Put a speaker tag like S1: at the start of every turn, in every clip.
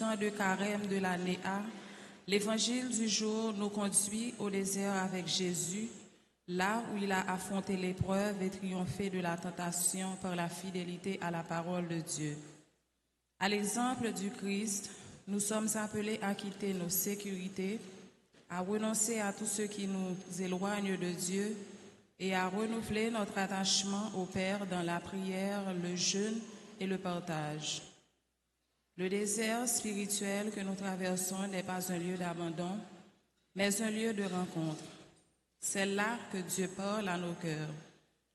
S1: temps de carême de l'année A, l'évangile du jour nous conduit au désert avec Jésus, là où il a affronté l'épreuve et triomphé de la tentation par la fidélité à la parole de Dieu. À l'exemple du Christ, nous sommes appelés à quitter nos sécurités, à renoncer à tout ce qui nous éloigne de Dieu et à renouveler notre attachement au Père dans la prière, le jeûne et le partage. Le désert spirituel que nous traversons n'est pas un lieu d'abandon, mais un lieu de rencontre. C'est là que Dieu parle à nos cœurs,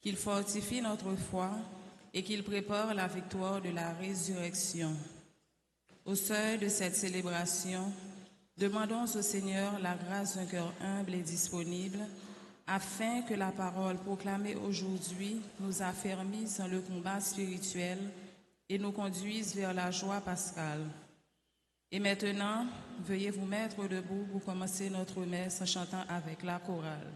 S1: qu'il fortifie notre foi et qu'il prépare la victoire de la résurrection. Au seuil de cette célébration, demandons au Seigneur la grâce d'un cœur humble et disponible, afin que la parole proclamée aujourd'hui nous affermisse dans le combat spirituel et nous conduise vers la joie pascale. Et maintenant, veuillez vous mettre debout pour commencer notre messe en chantant avec la chorale.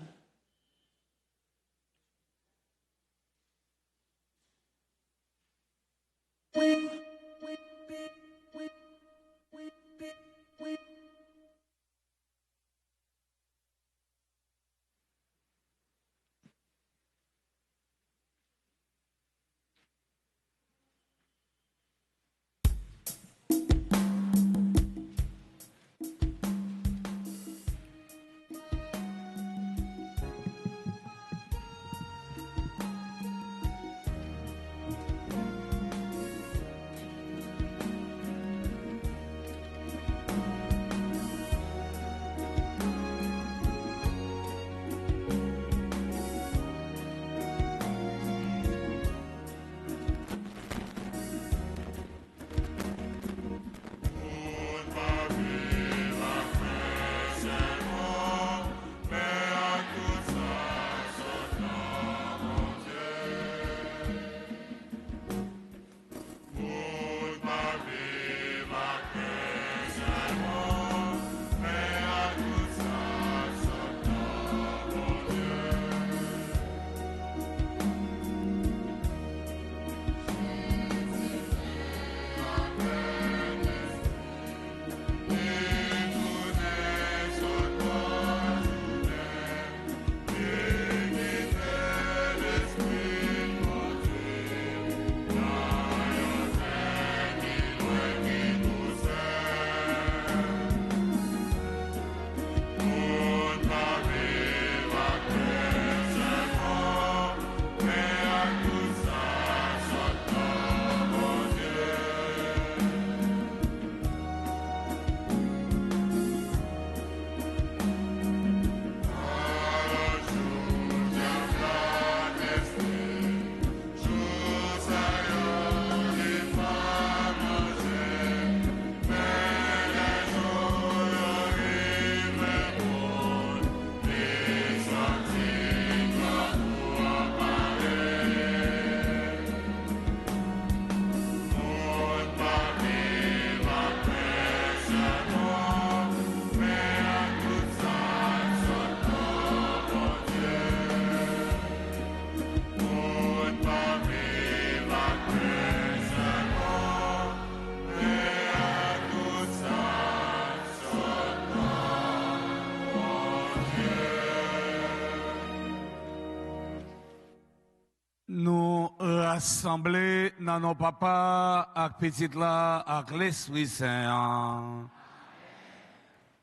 S2: Nous rassembler dans nos papas, avec petite là, avec l'Esprit Saint.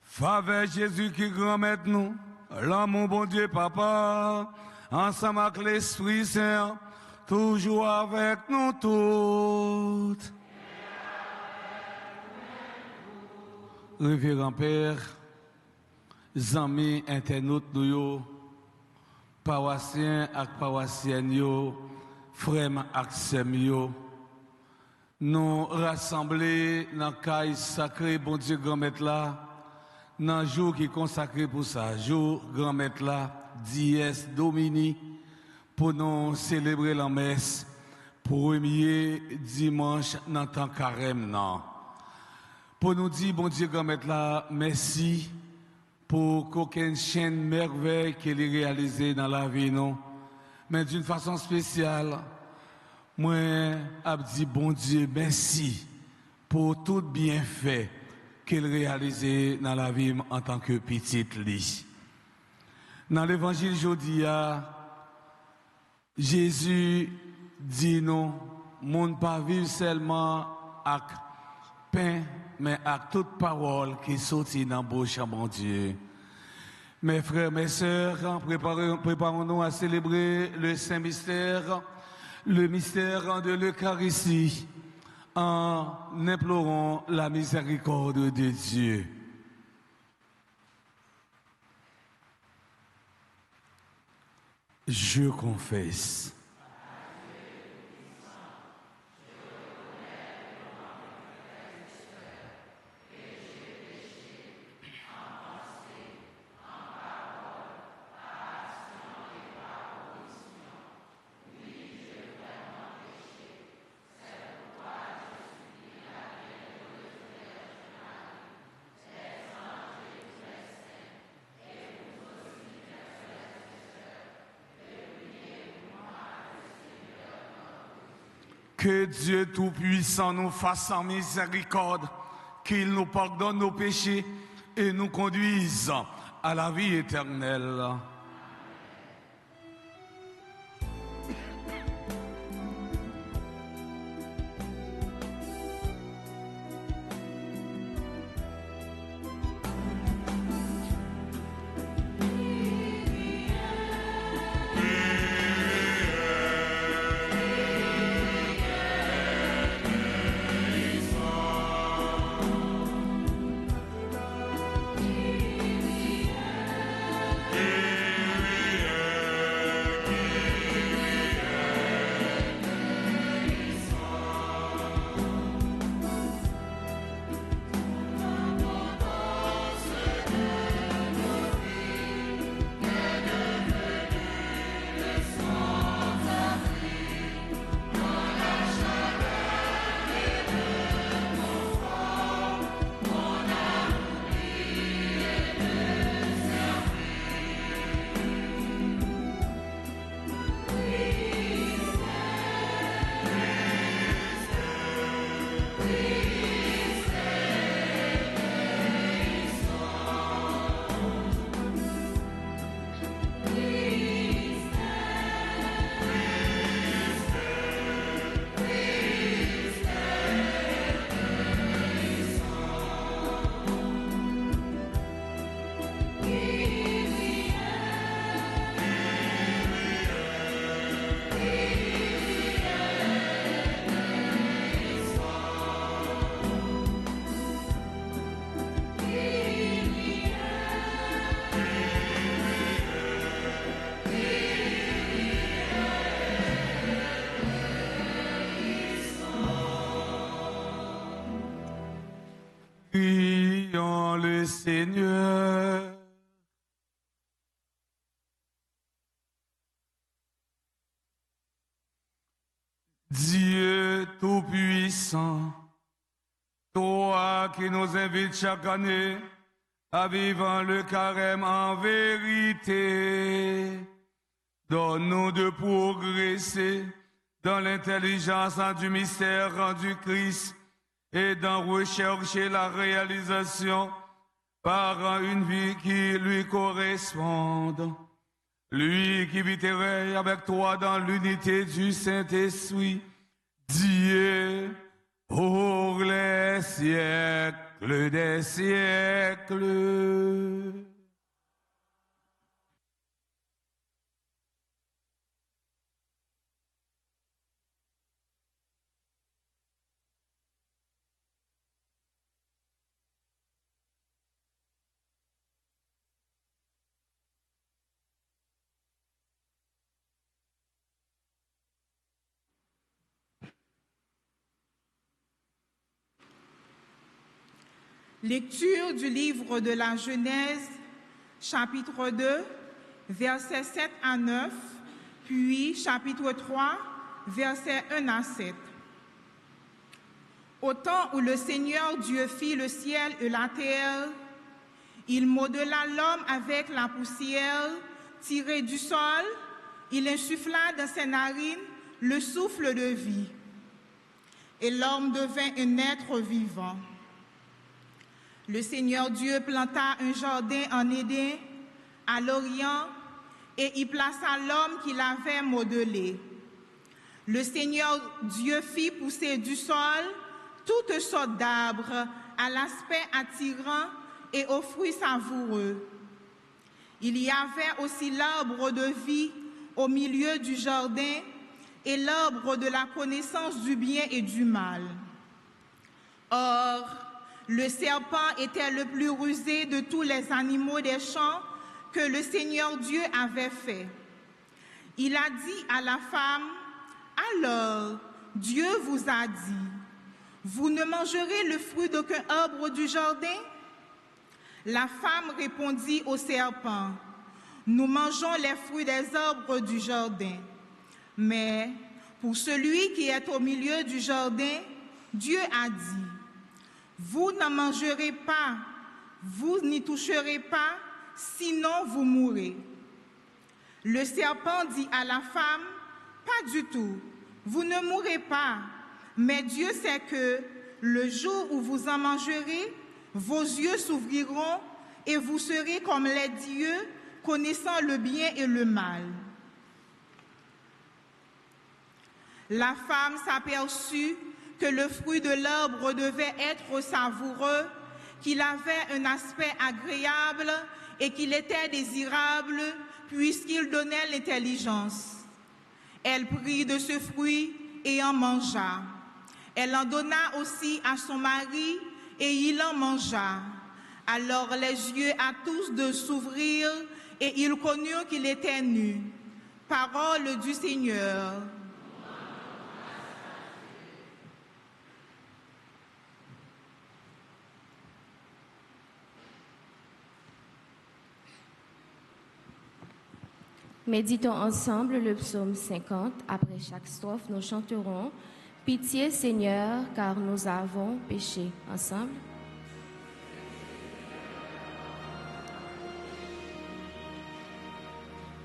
S2: Faveur Jésus qui grand-mère nous, l'amour bon Dieu papa, ensemble avec l'Esprit Saint, toujours avec nous toutes. Révérend Père, amis internautes nous, paroissiens et paroissiennes, frères et sœurs, nous rassembler dans le caille sacré, bon Dieu, grand-maître là, dans le jour qui est consacré pour ça, jour grand-maître là, Dies Domini, pour nous célébrer la messe, premier dimanche dans le temps carême. Pour nous dire, bon Dieu, grand-maître là, merci pour qu'aucune chaîne merveille qu'elle est réalisée dans la vie, non. Mais d'une façon spéciale, moi, je dis, bon Dieu, merci pour tout bienfait qu'il réalisait dans la vie en tant que petite lit. Dans l'évangile aujourd'hui, Jésus dit non, monde pas vivre seulement avec pain, mais avec toute parole qui sortit dans la bouche de mon Dieu. Mes frères, mes sœurs, préparons-nous à célébrer le Saint Mystère, le mystère de l'Eucharistie, en implorant la miséricorde de Dieu. Je confesse. Que Dieu Tout-Puissant nous fasse en miséricorde, qu'il nous pardonne nos péchés et nous conduise à la vie éternelle. Prions le Seigneur. Dieu Tout-Puissant, toi qui nous invites chaque année à vivre le carême en vérité, donne-nous de progresser dans l'intelligence du mystère du Christ et d'en rechercher la réalisation par une vie qui lui corresponde. Lui qui vit et règne avec toi dans l'unité du Saint-Esprit, Dieu, pour les siècles des siècles.
S3: Lecture du livre de la Genèse, chapitre 2, versets 7 à 9, puis chapitre 3, versets 1 à 7. Au temps où le Seigneur Dieu fit le ciel et la terre, il modela l'homme avec la poussière tirée du sol, il insuffla dans ses narines le souffle de vie, et l'homme devint un être vivant. Le Seigneur Dieu planta un jardin en Éden, à l'Orient, et y plaça l'homme qu'il avait modelé. Le Seigneur Dieu fit pousser du sol toutes sortes d'arbres à l'aspect attirant et aux fruits savoureux. Il y avait aussi l'arbre de vie au milieu du jardin et l'arbre de la connaissance du bien et du mal. Or, le serpent était le plus rusé de tous les animaux des champs que le Seigneur Dieu avait fait. Il a dit à la femme, « Alors, Dieu vous a dit, vous ne mangerez le fruit d'aucun arbre du jardin ?» La femme répondit au serpent, « Nous mangeons les fruits des arbres du jardin. Mais pour celui qui est au milieu du jardin, Dieu a dit, vous n'en mangerez pas, vous n'y toucherez pas, sinon vous mourrez. » Le serpent dit à la femme, « Pas du tout, vous ne mourrez pas, mais Dieu sait que le jour où vous en mangerez, vos yeux s'ouvriront et vous serez comme les dieux, connaissant le bien et le mal. » La femme s'aperçut que le fruit de l'arbre devait être savoureux, qu'il avait un aspect agréable et qu'il était désirable puisqu'il donnait l'intelligence. Elle prit de ce fruit et en mangea. Elle en donna aussi à son mari et il en mangea. Alors les yeux à tous deux s'ouvrirent et ils connurent qu'il était nu. Parole du Seigneur.
S4: Méditons ensemble le psaume 50. Après chaque strophe, nous chanterons « Pitié Seigneur, car nous avons péché » ensemble.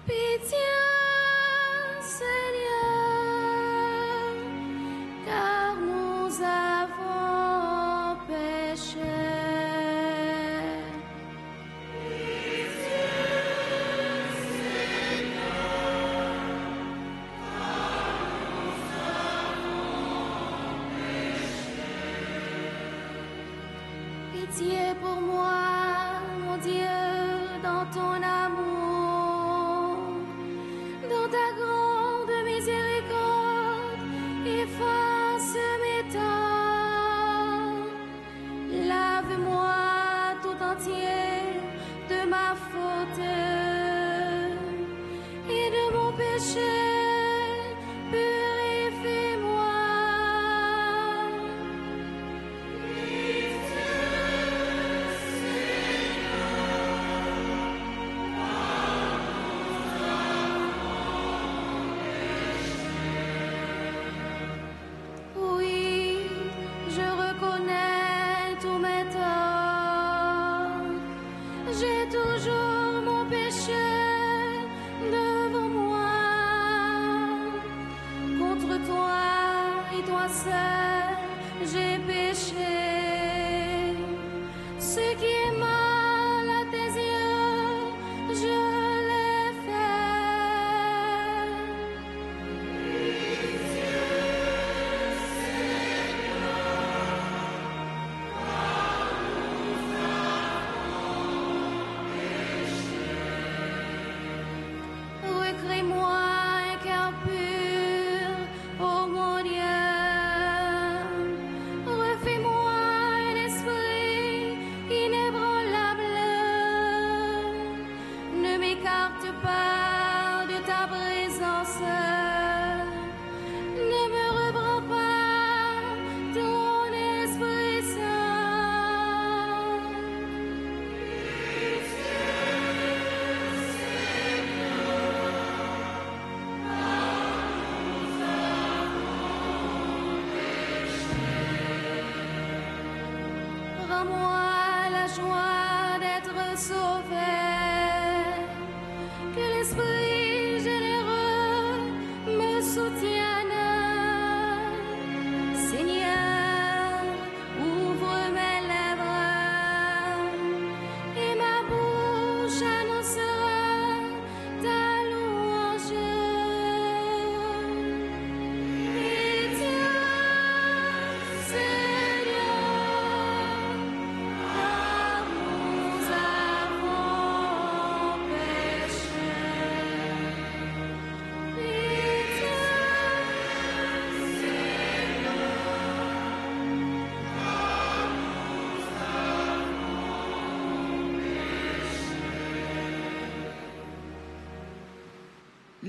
S4: Pitié Seigneur, car nous avons péché. Pitié pour moi, mon Dieu, dans ton amour, dans ta grande miséricorde, efface mes torts. Lave-moi tout entier de ma faute et de mon péché.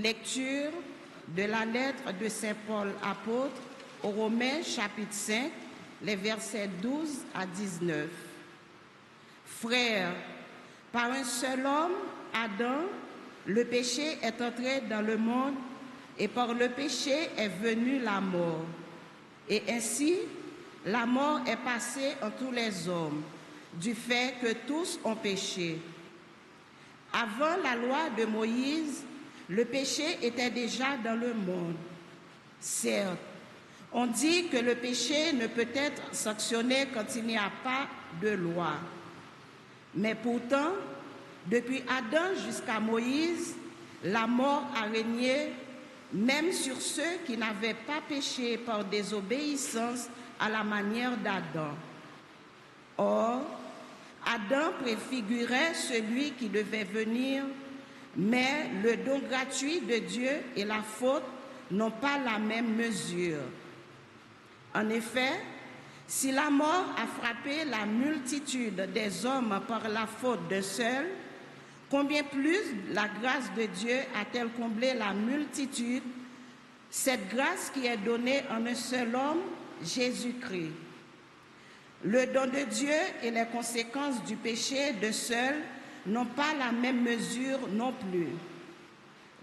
S5: Lecture de la lettre de Saint Paul apôtre aux Romains chapitre 5, les versets 12 à 19. Frères, par un seul homme, Adam, le péché est entré dans le monde et par le péché est venue la mort. Et ainsi, la mort est passée en tous les hommes, du fait que tous ont péché. Avant la loi de Moïse, le péché était déjà dans le monde. Certes, on dit que le péché ne peut être sanctionné quand il n'y a pas de loi. Mais pourtant, depuis Adam jusqu'à Moïse, la mort a régné même sur ceux qui n'avaient pas péché par désobéissance à la manière d'Adam. Or, Adam préfigurait celui qui devait venir, mais le don gratuit de Dieu et la faute n'ont pas la même mesure. En effet, si la mort a frappé la multitude des hommes par la faute d'un seul, combien plus la grâce de Dieu a-t-elle comblé la multitude, cette grâce qui est donnée en un seul homme, Jésus-Christ. Le don de Dieu et les conséquences du péché de seul n'ont pas la même mesure non plus.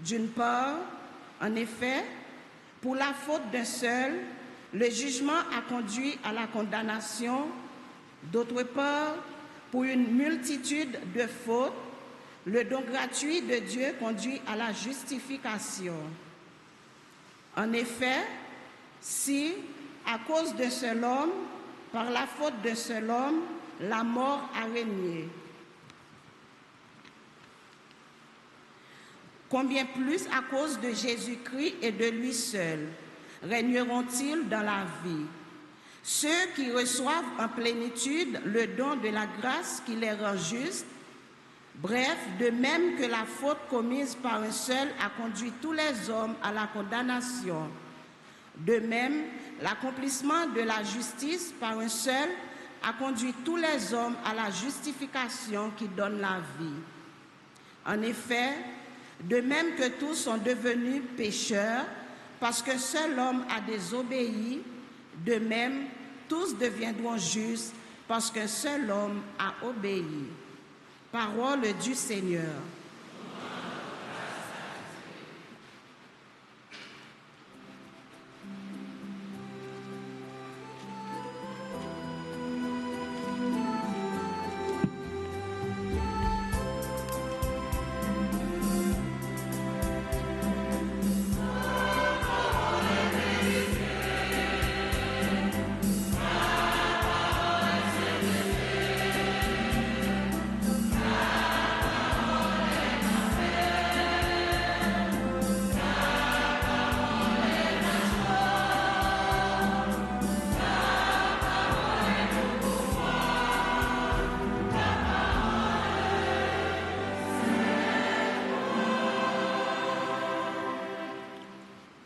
S5: D'une part, en effet, pour la faute d'un seul, le jugement a conduit à la condamnation. D'autre part, pour une multitude de fautes, le don gratuit de Dieu conduit à la justification. En effet, si, à cause d'un seul homme, par la faute d'un seul homme, la mort a régné, combien plus à cause de Jésus-Christ et de lui seul régneront-ils dans la vie? Ceux qui reçoivent en plénitude le don de la grâce qui les rend justes, bref, de même que la faute commise par un seul a conduit tous les hommes à la condamnation, de même, l'accomplissement de la justice par un seul a conduit tous les hommes à la justification qui donne la vie. En effet, de même que tous sont devenus pécheurs, parce que seul homme a désobéi, de même, tous deviendront justes, parce qu'un seul homme a obéi. Parole du Seigneur.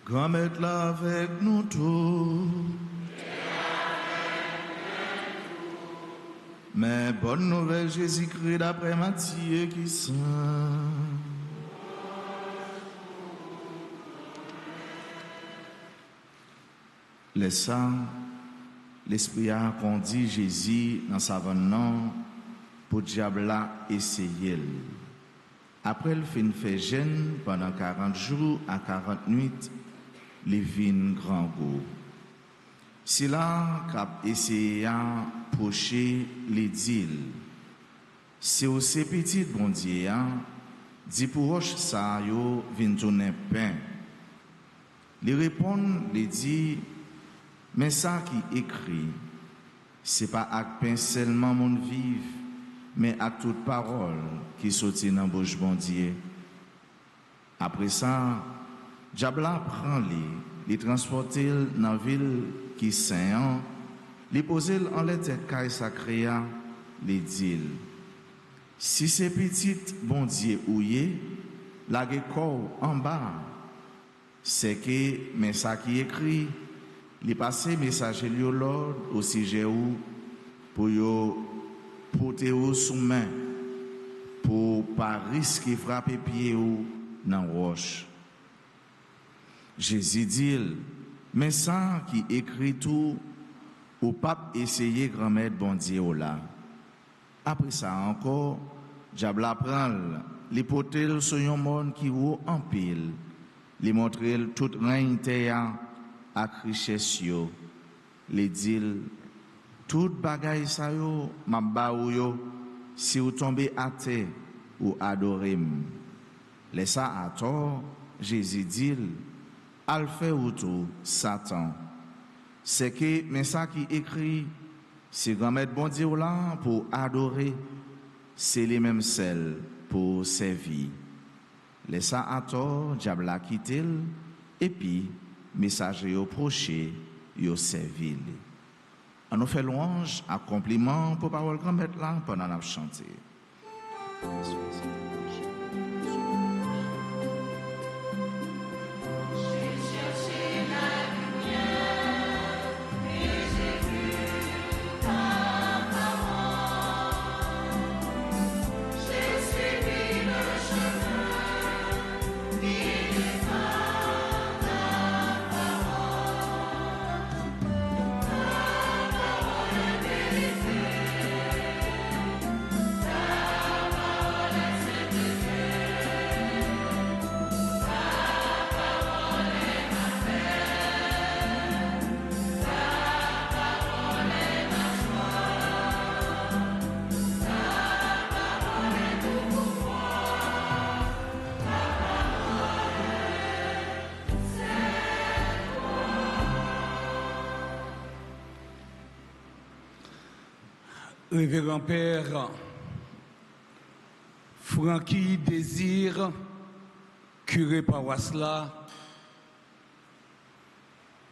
S6: Grand Maître là avec nous tous. Mais bonne nouvelle Jésus-Christ d'après Matthieu qui saint. Les saints, l'esprit a conduit Jésus dans sa venue pour diable essayer. Après le fin fait jeûne pendant 40 jours à 40 nuits, les vins grand goût. Si là, cap essayé pocher les deals, c'est aussi petit bon Dieu, dit pour roche ça yo vin tourner pain. Les répondent, les dit, mais ça qui écrit, c'est pas avec pain seulement mon vive, mais à toute parole qui sortit dans bouche bon Dieu. Après ça, Diabla prend les transporter dans la ville qui saint, les poser en les têtes caille sacrée, les dit, si c'est petit bon Dieu ouillé, la corps en bas, c'est que, mais ça qui écrit, les passé message de l'ordre au sujet où, pour yo porter au sous main, pour pas risquer frapper pied ou dans roche. Jésus dit, mais ça qui écrit tout, ou pas essayer grand-mère bon Dieu là. Après ça encore, diable apprend, l'hypothèse sur un monde qui roule en pile, lui montrer toute règne terre à richesse yo, les dit toute bagaille ça yo, m'a ba ou yo, si vous tombez à terre ou adorez. Laisse ça à tort, Jésus dit, al fait ou tout Satan. C'est que mais ça qui écrit, c'est grand-mère bon Dieu là pour adorer, c'est les mêmes celles pour servir. Laisse ça à tort, diable a quitté, et puis messager au proché, yo servi. On nous fait louange, à compliment pour parole grand-mère là pendant la chanter.
S2: Révérend Père Francky Désir, curé paroisse là,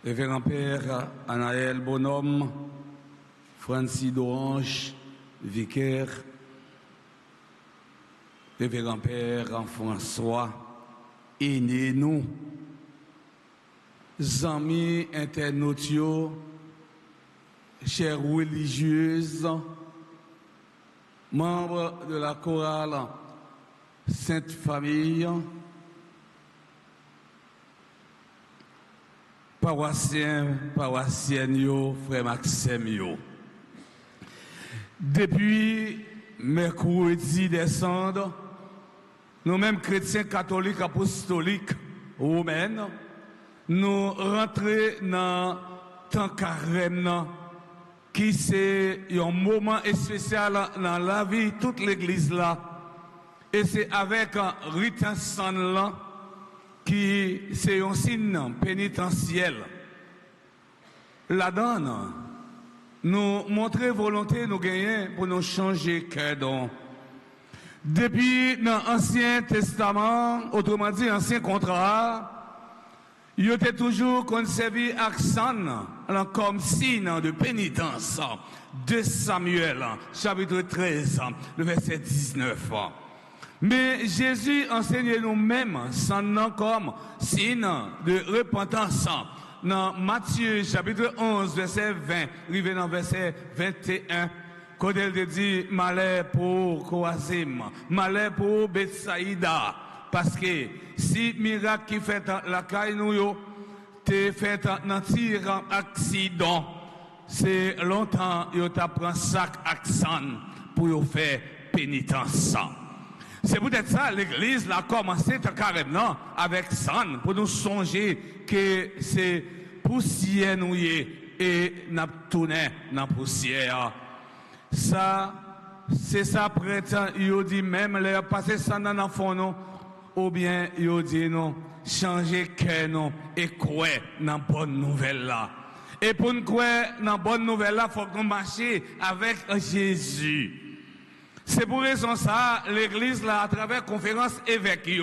S2: Révérend Père Anaël Bonhomme, Francis Dorange, vicaire, Révérend Père François, aîné nous, amis internautes, chères religieuses, membres de la chorale Sainte Famille, paroissiens, paroissiennes, frères Maxime. Depuis mercredi décembre, nous-mêmes chrétiens catholiques apostoliques romains, nous rentrons dans le temps carême qui c'est un moment spécial dans la vie de toute l'église là. Et c'est avec un rite là qui c'est un signe pénitentiel. Là-dedans, nous montrer volonté nous gagner pour nous changer cœur. Depuis l'Ancien Testament, autrement dit l'Ancien Contrat, il était toujours conservé accent comme signe de pénitence de Samuel, chapitre 13, le verset 19. Mais Jésus enseigne nous-mêmes son nom comme signe de repentance. Dans Matthieu, chapitre 11, verset 20, arrivé dans verset 21, quand il dit malheur pour Chorazim, malheur pour Bethsaïda. Parce que si miracle qui fait la caille nous te fait dans tir accident, c'est longtemps yo t'a prend sac accent pour faire pénitence. C'est peut-être ça l'église a commencé carrément avec ça pour nous songer que c'est poussière nous et n'a tourné dans poussière. Ça c'est ça prétend il dit même les passer ça dans le fond non. Ou bien, il dit non, changer cœur non, et croire dans la bonne nouvelle là. Et pour nous croire dans la bonne nouvelle là, il faut qu'on marche avec Jésus. C'est pour raison ça, l'église là, à travers la conférence évêque,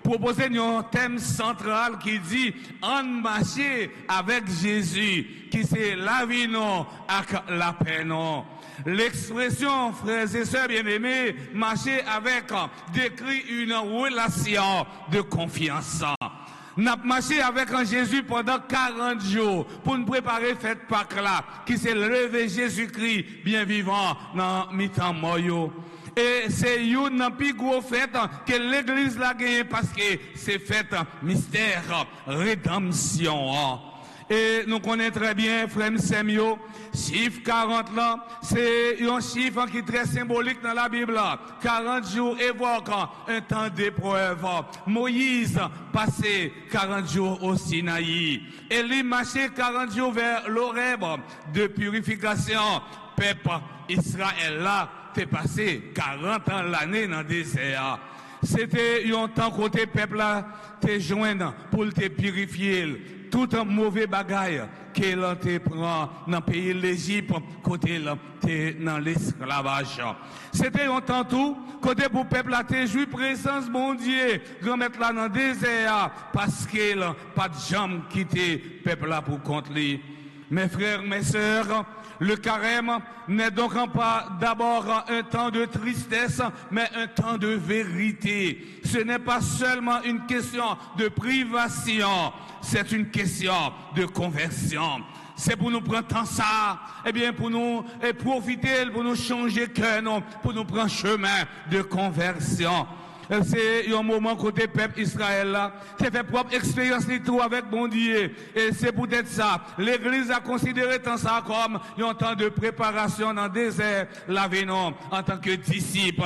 S2: propose un thème central qui dit on marche avec Jésus, qui c'est la vie non, avec la paix non. L'expression, frères et sœurs bien-aimés, marcher avec décrit une relation de confiance. Nous avons marché avec un Jésus pendant 40 jours pour nous préparer fête Pâques là, qui s'est levé Jésus-Christ bien vivant dans mi-temps moyo. Et c'est une plus grosse fête que l'église l'a gagné parce que c'est fête mystère, rédemption. Et nous connaissons très bien, frère Semio, chiffre 40 là, c'est un chiffre qui est très symbolique dans la Bible. 40 jours évoquent un temps d'épreuve. Moïse passait 40 jours au Sinaï. Élie marchait 40 jours vers l'Horeb de purification. Peuple Israël là, t'es passé 40 ans l'année dans le désert. C'était un temps côté peuple là, t'es joindre pour te purifier. Tout un mauvais bagaille qu'elle te prend dans le pays de l'Égypte, côté dans l'esclavage. C'était un temps tout, côté pour le peuple là, te joué présence bon Dieu, remettre là dans le désert, parce qu'il n'a pas de jambes quitter le peuple là pour contre lui. Mes frères, mes sœurs, le carême n'est donc pas d'abord un temps de tristesse, mais un temps de vérité. Ce n'est pas seulement une question de privation, c'est une question de conversion. C'est pour nous prendre temps ça, eh bien pour nous profiter, pour nous changer cœur, pour nous prendre chemin de conversion. C'est un moment côté peuple Israël là, qui fait propre expérience de tout avec bon Dieu. Et c'est peut-être ça. L'église a considéré tant ça comme un temps de préparation dans le désert, l'Avignon, en tant que disciple,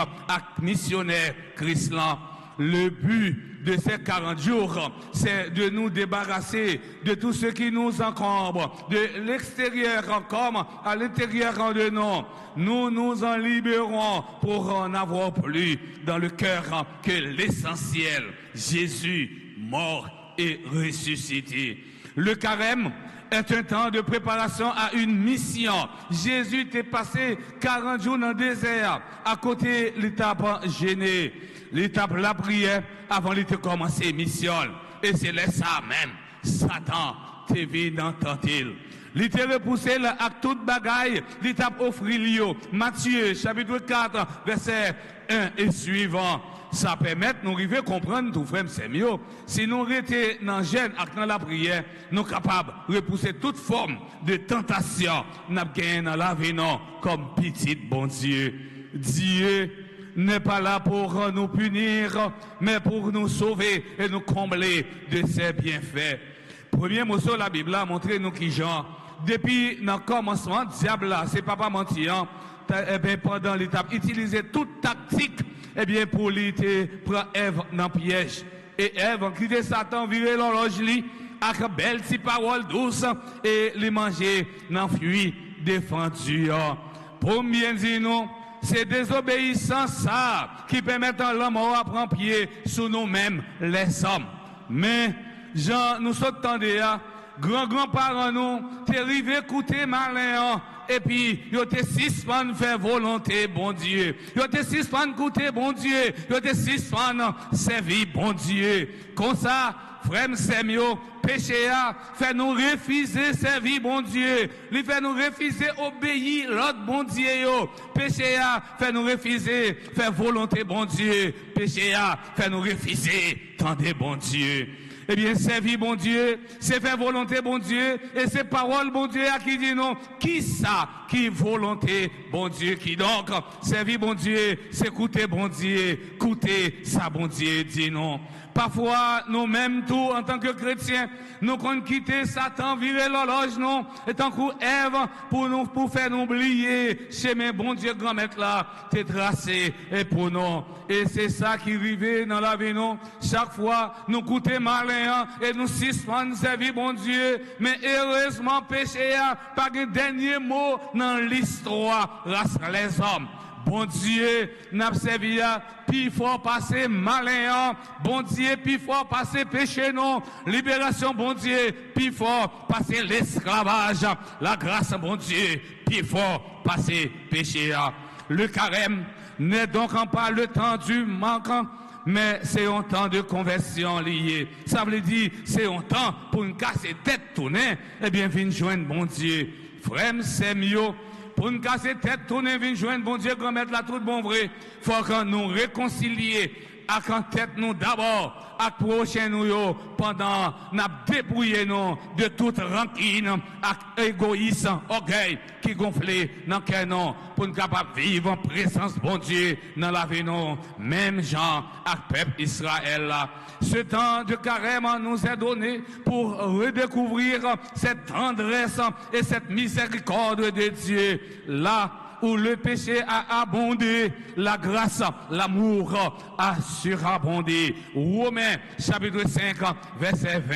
S2: missionnaire, Christ là. Le but de ces 40 jours, c'est de nous débarrasser de tout ce qui nous encombre, de l'extérieur comme à l'intérieur de nous. Nous nous en libérons pour en avoir plus dans le cœur que l'essentiel, Jésus mort et ressuscité. Le carême est un temps de préparation à une mission. Jésus t'est passé 40 jours dans le désert, à côté de l'étape gênée. L'étape la prière avant de commencer mission. Et c'est là ça même. Satan t'est venu dans tentil. Il t'a repoussé à toute bagaille. L'étape offrir Matthieu chapitre 4 verset 1 et suivant. Ça permet de nous arriver à comprendre tout frère c'est mieux. Si nous restions dans le gêne et dans la prière, nous sommes capables de repousser toute forme de tentation. Nous avons gagné dans la vie comme petit bon Dieu. Dieu n'est pas là pour nous punir, mais pour nous sauver et nous combler de ses bienfaits. Premier mot sur la Bible a montré nous qui Jean, depuis le commencement, diable là, c'est pas mentir, pendant l'étape, utiliser toute tactique, pour lui prendre Ève dans le piège. Et Ève, qui était Satan, virer l'horloge lui, avec belle petite parole douce, et les manger dans le fruit défendu. Pour bien dire nous, c'est désobéissance ça qui permet à l'homme à prendre pied sur nous-mêmes, les hommes. Mais, Jean, nous sommes tendés à grand-grands-parents nous, t'es arrivé écouter malin, et puis, yo te suspend faire volonté, bon Dieu. Yo te suspend écouter, bon Dieu. Yo te suspend servir, bon Dieu. Comme ça, frère Semio, péché a fait nous refuser servir, bon Dieu. Il fait nous refuser obéir l'autre, bon Dieu. Péché a fait nous refuser faire volonté, bon Dieu. Péché a fait nous refuser tendez, bon Dieu. Eh bien, servir, bon Dieu, c'est faire volonté, bon Dieu, et c'est parole, bon Dieu, à qui dit non, qui ça, qui volonté, bon Dieu, qui donc, servir, bon Dieu, c'est écouter, bon Dieu, écouter, ça, bon Dieu, dit non. Parfois, nous-mêmes, tout, en tant que chrétiens, nous comptons quitter Satan, virer l'horloge, non, et tant que Ève, pour faire nous oublier, chemin, bon Dieu, grand-maître là, t'es tracé, et pour nous. Et c'est ça qui arrive dans la vie, non. Chaque fois, nous coûtons malin, et nous suspendons servir, bon Dieu, mais heureusement, péché, pas de dernier mot dans l'histoire, race les hommes. Bon Dieu, n'a servi à puis fort passer malin, bon Dieu, puis fort passer péché non, libération bon Dieu, puis fort passer l'esclavage, la grâce bon Dieu, puis fort passer péché. Le carême n'est donc pas le temps du manquant, mais c'est un temps de conversion lié. Ça veut dire, c'est un temps pour une casser tête tournée, eh bien, viens joindre bon Dieu. Frère, c'est mieux. Pour nous casser tête, tourner, venir joindre, bon Dieu, grand-mère, là, tout bon vrai. Faut que nous réconcilier ak en tête nous d'abord, ak prochain nous yo, pendant n'a dépouillé nous de toute rancune, ak égoïsme, orgueil qui gonflé dans cœur nous, pour nous capable vivre en présence bon Dieu dans la vie nous, même Jean ak peuple Israël là. Ce temps de carême nous est donné pour redécouvrir cette tendresse et cette miséricorde de Dieu là où le péché a abondé, la grâce, l'amour a surabondé. Romains chapitre 5, verset 20.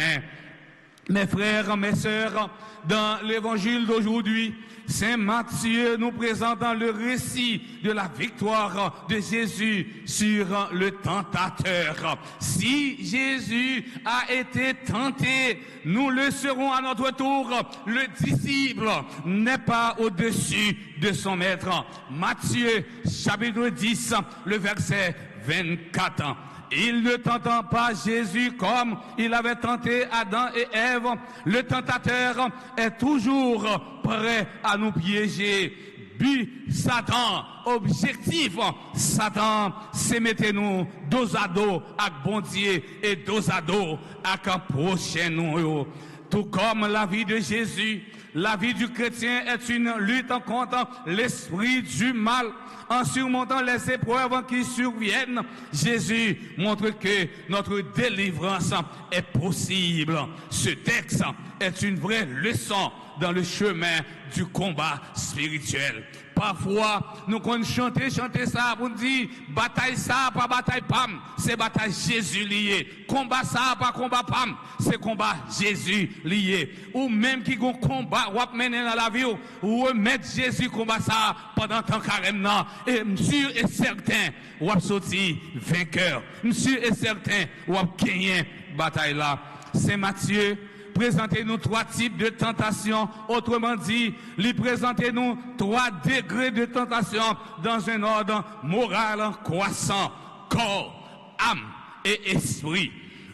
S2: Mes frères, mes sœurs, dans l'évangile d'aujourd'hui, Saint Matthieu nous présentant le récit de la victoire de Jésus sur le tentateur. Si Jésus a été tenté, nous le serons à notre tour. Le disciple n'est pas au-dessus de son maître. Matthieu chapitre 10, le verset 24. Il ne tentant pas Jésus comme il avait tenté Adam et Ève. Le tentateur est toujours prêt à nous piéger. But Satan, objectif Satan, c'est mettre nous dos à dos avec bon Dieu et dos à dos avec un prochain nous. Tout comme la vie de Jésus, la vie du chrétien est une lutte contre l'esprit du mal. En surmontant les épreuves qui surviennent, Jésus montre que notre délivrance est possible. Ce texte est une vraie leçon dans le chemin du combat spirituel. Parfois, nous connaissons chanter ça pour dire bataille ça, pas bataille pam, c'est bataille Jésus lié. Combat ça, pas combat pam, c'est combat Jésus lié. Ou même qui gon combat ou mener dans la vie ou remettre Jésus combat ça pendant tant carême et sûr et certain ou sorti vainqueur. Sûr et certain ou gagner bataille là. Saint Matthieu présentez-nous 3 types de tentation. Autrement dit, lui présentez-nous 3 degrés de tentation dans un ordre moral croissant. Corps, âme et esprit.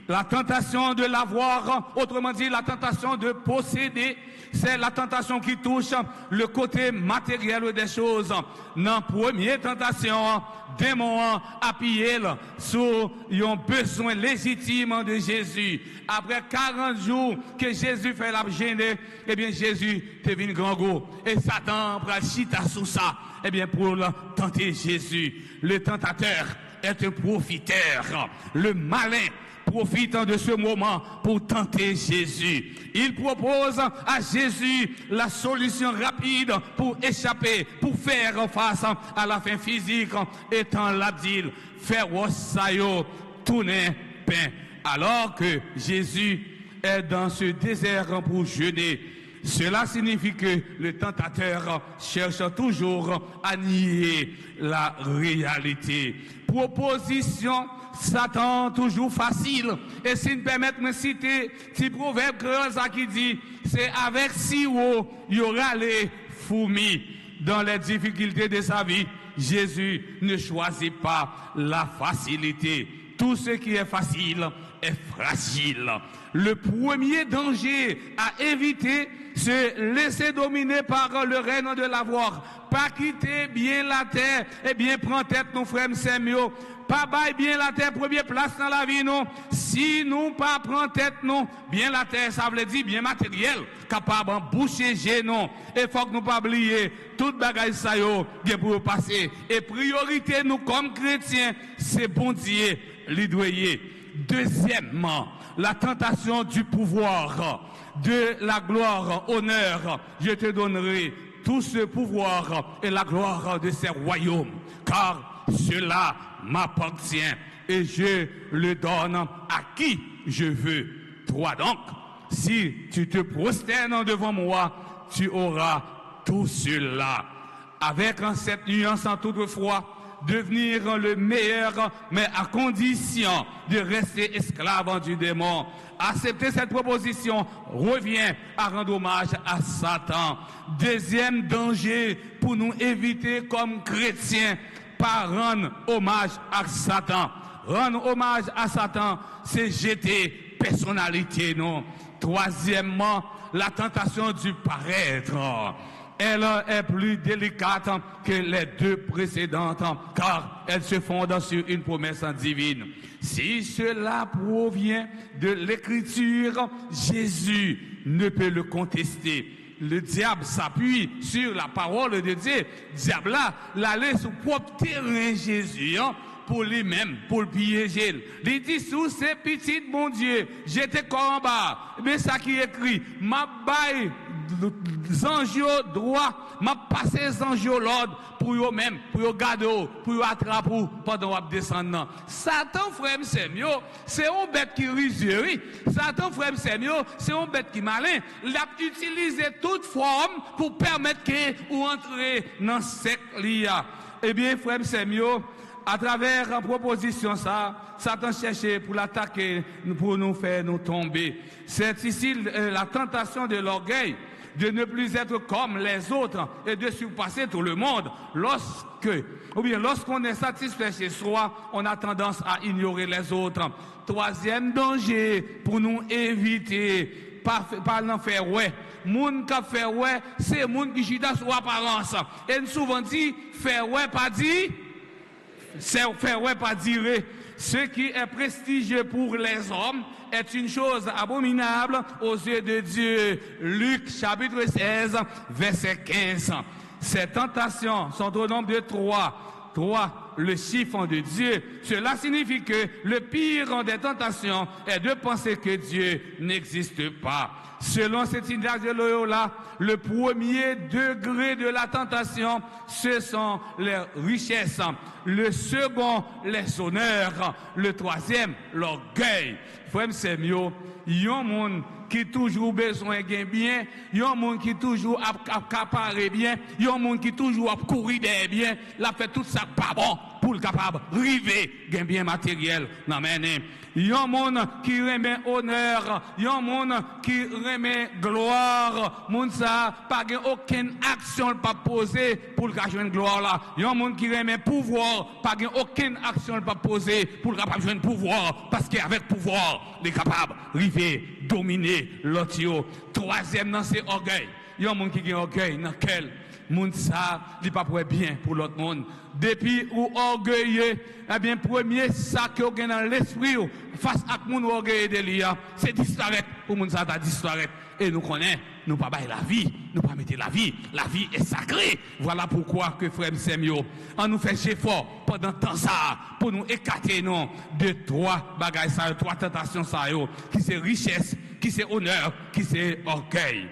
S2: La tentation de l'avoir, autrement dit, la tentation de posséder, c'est la tentation qui touche le côté matériel des choses. Dans la première tentation, démon appuyé sur un besoin légitime de Jésus. Après 40 jours que Jésus fait la gêner, eh bien Jésus devient grand go. Et Satan prend chita sous ça, eh bien pour tenter Jésus. Le tentateur est un profiteur. Le malin profitant de ce moment pour tenter Jésus. Il propose à Jésus la solution rapide pour échapper, pour faire face à la faim physique, étant l'abdil, faire sayo, tourner pain. Alors que Jésus est dans ce désert pour jeûner, cela signifie que le tentateur cherche toujours à nier la réalité. Proposition Satan toujours facile. Et si me permettre de citer petit proverbe créole qui dit c'est avec sirop il y aura les fourmis. Dans les difficultés de sa vie, Jésus ne choisit pas la facilité. Tout ce qui est facile est fragile. Le premier danger à éviter, c'est laisser dominer par le règne de l'avoir. Pas quitter bien la terre, et bien prendre tête nos frères Samuel. Pas bailler bien la terre, première place dans la vie, non. Si nous pas prendre tête, non, bien la terre, ça veut dire bien matériel, capable de boucher, non. Et faut que nous pas oublier, toute bagaille ça yo, bien pour passer. Et priorité, nous, comme chrétiens, c'est bon Dieu, l'idoyer. Deuxièmement, la tentation du pouvoir, de la gloire, honneur, je te donnerai tout ce pouvoir et la gloire de ces royaumes, car cela m'appartient et je le donne à qui je veux. Toi donc, si tu te prosternes devant moi, tu auras tout cela. Avec cette nuance en toutefois, devenir le meilleur, mais à condition de rester esclave du démon. Accepter cette proposition revient à rendre hommage à Satan. Deuxième danger pour nous éviter comme chrétiens, pas rendre hommage à Satan. Rendre hommage à Satan, c'est jeter personnalité, non. Troisièmement, la tentation du paraître. Elle est plus délicate que les deux précédentes, car elle se fonde sur une promesse divine. Si cela provient de l'Écriture, Jésus ne peut le contester. Le diable s'appuie sur la parole de Dieu. Le diable là, l'aller sur propre terrain Jésus, pour lui-même, pour le piéger. Il dit sous ces petites, mon Dieu, j'étais comme en bas. Mais ça qui est écrit, ma baille, anges droit, m'a passé anges l'ordre pour eux-mêmes, pour eux garder, pour eux attraper pendant qu'ils descendent. Satan, frère, c'est un bête qui risure. Satan, frère, c'est un bête qui malin. Il a utilisé toute forme pour permettre que vous entrez dans ce secte. Eh bien, frère, à travers la proposition, Satan cherchait pour l'attaquer, pour nous faire nous tomber. C'est ici la tentation de l'orgueil, de ne plus être comme les autres et de surpasser tout le monde. Lorsqu'on est satisfait chez soi, on a tendance à ignorer les autres. Troisième danger pour nous éviter, pas n'en faire ouais. Moun qui fait ouais, c'est moun qui chita sur apparence. Et souvent dit, faire ouais, pas dit. C'est faire ouais pas dire. Ce qui est prestigieux pour les hommes est une chose abominable aux yeux de Dieu. Luc chapitre 16 verset 15. Ces tentations sont au nombre de 3. 3, le chiffre de Dieu. Cela signifie que le pire des tentations est de penser que Dieu n'existe pas. Selon cet indice de Loyola, le premier degré de la tentation, ce sont les richesses. Le second, les honneurs. Le troisième, l'orgueil. Frère, c'est mieux. Il y a un monde qui toujours besoin de bien, il y a un monde qui toujours accaparer bien, il y a un monde qui toujours courir bien, la fait tout ça pas bon pour le capable river gain bien matériel. Amen. Il y a un monde qui remet honneur, il y a un monde qui remet gloire. Monde ça pas aucune action pas poser pour le capable joindre gloire là. Il y a un monde qui remet pouvoir, pas aucune action pas poser pour le capable joindre pouvoir parce qu'avec pouvoir, les capables river dominer l'autre. Troisième dans c'est orgueil. Il y a un monde qui a orgueil dans quel monde ça n'est pas pour bien pour l'autre monde. Depuis ou orgueilleux, eh bien premier ça que vous dans l'esprit face à mon orgueil de l'IA, c'est disparaître pour monde ça disparaître. Et nous connaissons, nous pas bailler la vie, nous pas mettre la vie est sacrée. Voilà pourquoi que frère Semio, on nous fait effort pendant temps ça pour nous écarter non de 3 bagages ça, 3 tentations ça qui c'est richesse, qui c'est honneur, qui c'est orgueil.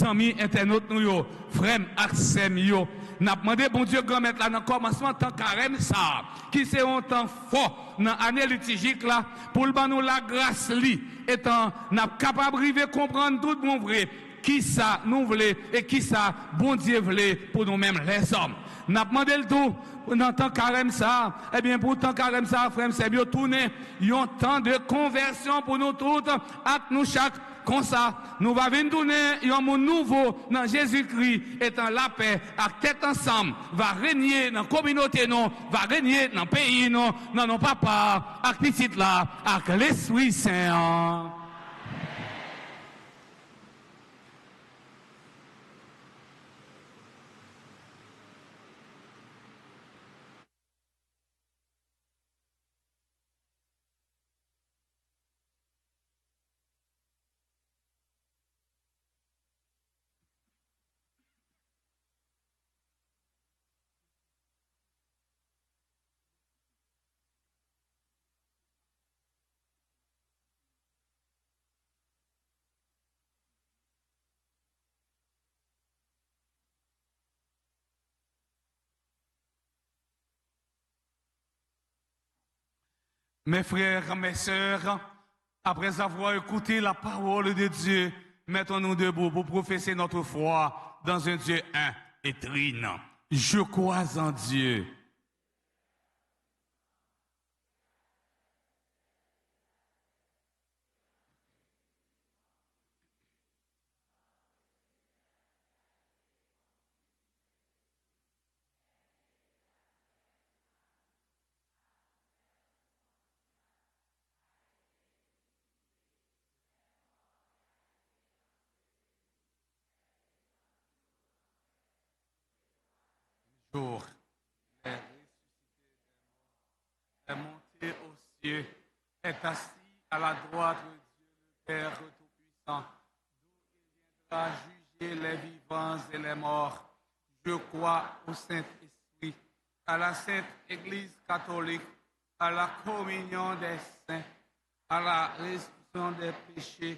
S2: Amis internautes nous frère Semio, n'a demandé bon Dieu grand mettre là dans commencement temps carême ça qui c'est un temps fort dans année liturgique là pour le nous la grâce li étant n'a capable arriver comprendre tout bon vrai qui ça nous voulons et qui ça bon Dieu voulait pour nous-mêmes les hommes. N'a demandé le tout dans temps carême ça, eh bien pour temps carême ça frère c'est bien tourner un temps de conversion pour nous toutes à nous chaque. Comme ça, nous allons venir donner un monde nouveau dans Jésus-Christ, étant la paix, à tête ensemble, va régner dans la communauté, non, va régner dans le pays, non, dans nos papas, avec les petites là, avec l'Esprit Saint. Mes frères, mes sœurs, après avoir écouté la parole de Dieu, mettons-nous debout pour professer notre foi dans un Dieu un et trine. Je crois en Dieu. est assis à la droite de Dieu le Père Tout-Puissant, d'où il viendra juger les vivants et les morts. Je crois au Saint-Esprit, à la Sainte Église catholique, à la communion des saints, à la résurrection des péchés,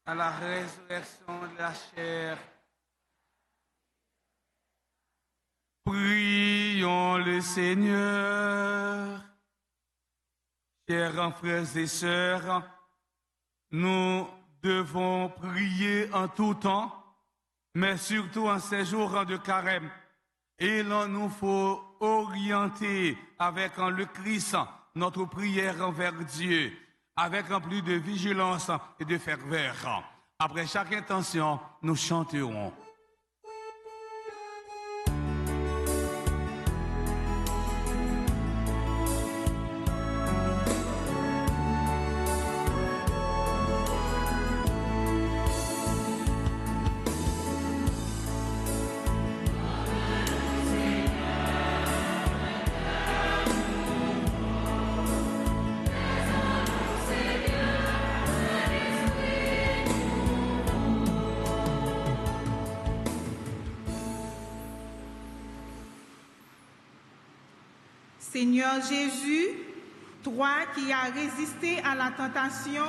S2: à la résurrection de la chair. Prions le Seigneur. Chers frères et sœurs, nous devons prier en tout temps, mais surtout en ces jours de carême. Et là, nous faut orienter avec le Christ notre prière envers Dieu, avec un plus de vigilance et de ferveur. Après chaque intention, nous chanterons.
S3: Seigneur Jésus, toi qui as résisté à la tentation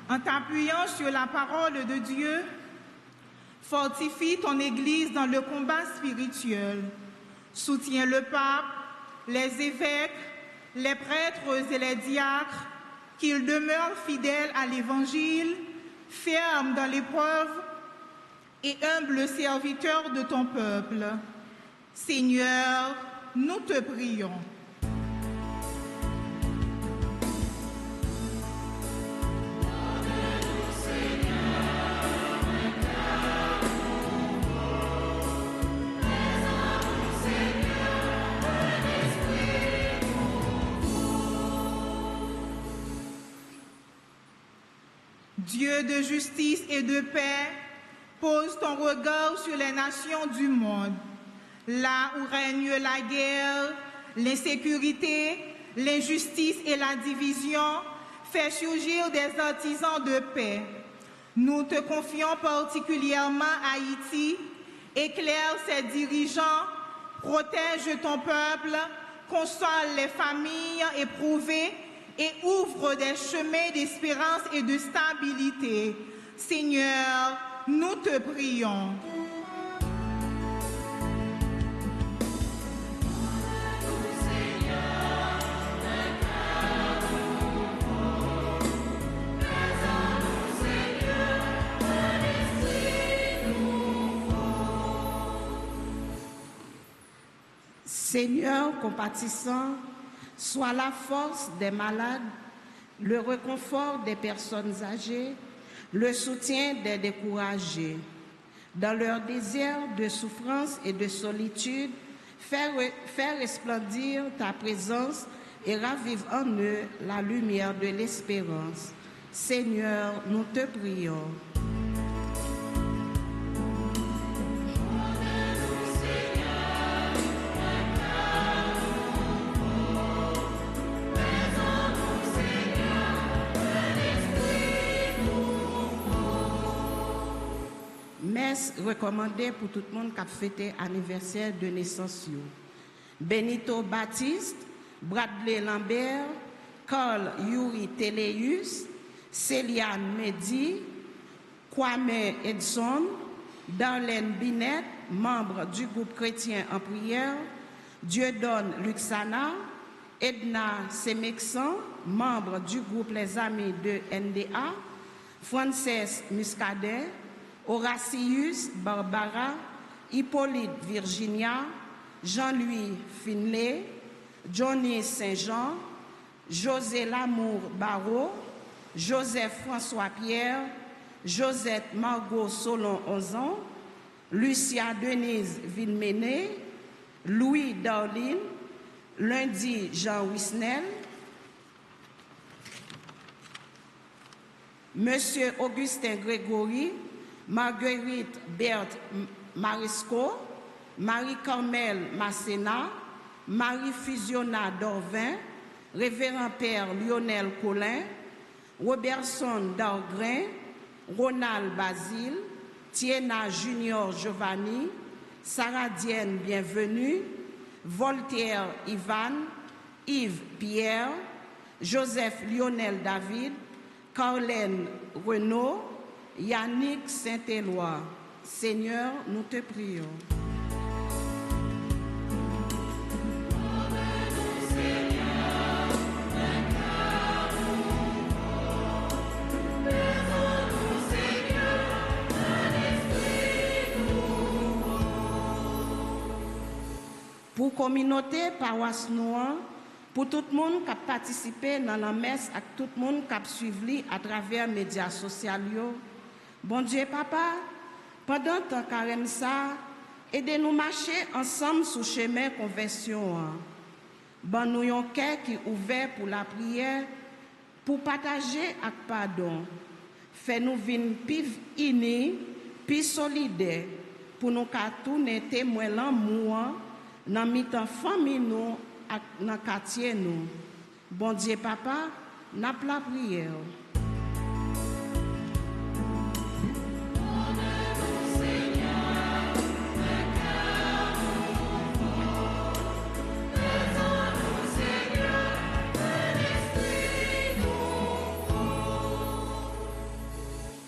S3: en t'appuyant sur la parole de Dieu, fortifie ton Église dans le combat spirituel. Soutiens le pape, les évêques, les prêtres et les diacres, qu'ils demeurent fidèles à l'Évangile, fermes dans l'épreuve et humbles serviteurs de ton peuple. Seigneur, nous te prions. Dieu de justice et de paix, pose ton regard sur les nations du monde. Là où règne la guerre, l'insécurité, l'injustice et la division, fais surgir des artisans de paix. Nous te confions particulièrement Haïti, éclaire ses dirigeants, protège ton peuple, console les familles éprouvées et ouvre des chemins d'espérance et de stabilité. Seigneur, nous te prions.
S5: Seigneur compatissant, sois la force des malades, le réconfort des personnes âgées, le soutien des découragés. Dans leur désir de souffrance et de solitude, fais resplendir ta présence et ravive en eux la lumière de l'espérance. Seigneur, nous te prions. Messe recommandée pour tout le monde qui a fêté l'anniversaire de naissance. Benito Baptiste, Bradley Lambert, Carl Yuri Teleus, Céliane Mehdi, Kwame Edson, Darlene Binet, membre du groupe chrétien en prière, Dieudonne Luxana, Edna Semexan, membre du groupe Les Amis de NDA, Frances Muscadet, Horatius Barbara, Hippolyte Virginia, Jean-Louis Finlay, Johnny Saint-Jean, José Lamour Barreau, Joseph François-Pierre, Josette Margot Solon 11 ans, Lucia Denise Villemené, Louis Darlin, Lundi Jean Wisnel, Monsieur Augustin Grégory, Marguerite Berthe Marisco, Marie-Carmel Masséna, Marie-Fusiona Dorvin, Révérend Père Lionel Collin, Robertson Dargrin, Ronald Basile, Tiena Junior Giovanni, Sarah Dienne Bienvenue, Voltaire Ivan, Yves Pierre, Joseph Lionel David, Carlène Renaud, Yannick Saint-Éloi. Seigneur, nous te prions. Pour la communauté paroisse noire, pour tout le monde qui a participé dans la messe et tout le monde qui a suivi à travers les médias sociaux, bon Dieu, papa, pendant ton carême ça, aidez-nous marcher ensemble sur le chemin de conversion. Bon, nous avons un cœur qui est ouvert pour la prière, pour partager avec pardon. Fais-nous venir plus unis, plus solidaires, pour nous tourner témoin l'amour dans la famille nous, dans le quartier nous. Bon Dieu, papa, n'a pas la prière.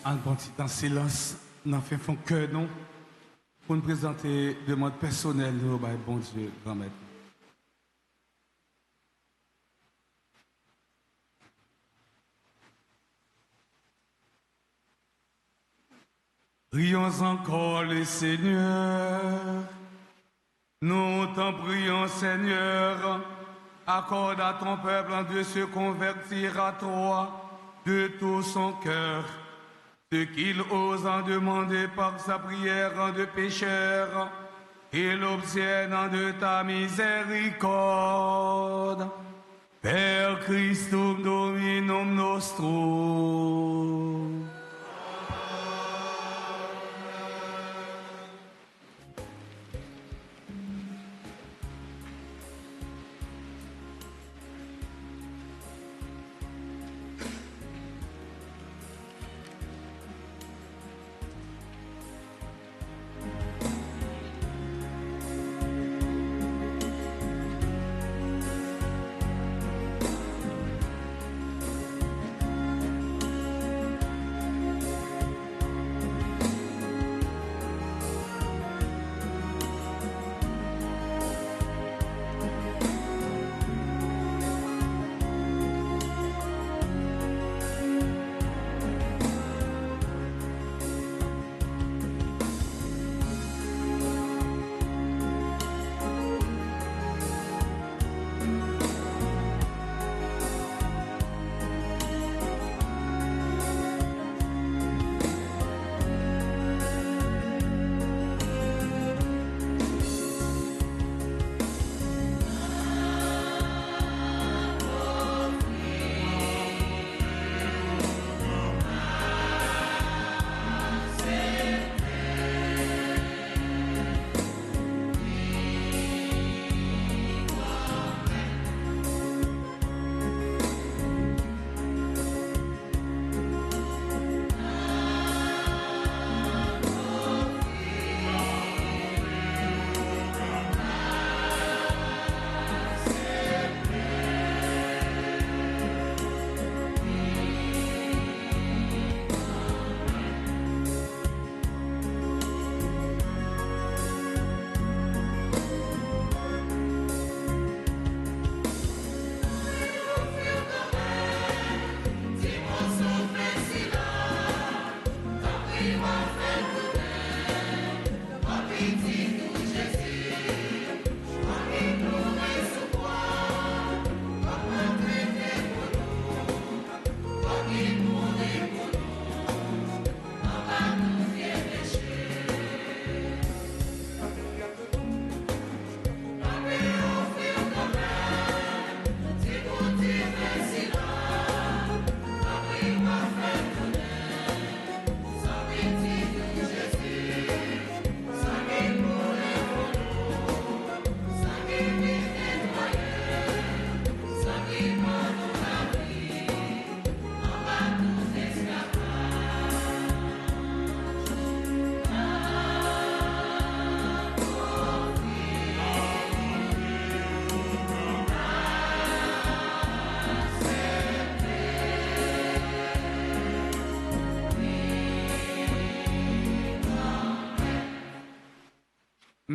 S2: En bon temps silence, nous fait fond cœur nous pour nous présenter demande personnelle au bon Dieu, grand maître. Prions encore le Seigneur. Nous t'en prions, Seigneur. Accorde à ton peuple de se convertir à toi de tout son cœur. Ce qu'il ose en demander par sa prière de pécheur, et l'obtienne de ta miséricorde. Père Christum Dominum nostrum.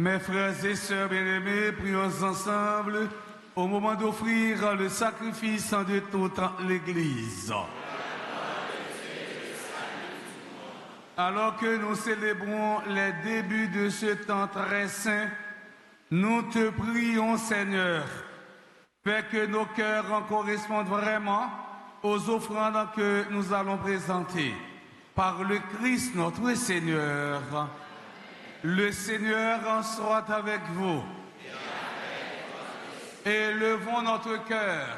S2: Mes frères et sœurs bien-aimés, prions ensemble au moment d'offrir le sacrifice de toute l'Église. Alors que nous célébrons les débuts de ce temps très saint, nous te prions, Seigneur, fais que nos cœurs en correspondent vraiment aux offrandes que nous allons présenter. Par le Christ notre Seigneur. Le Seigneur en soit avec vous. Élevons notre cœur.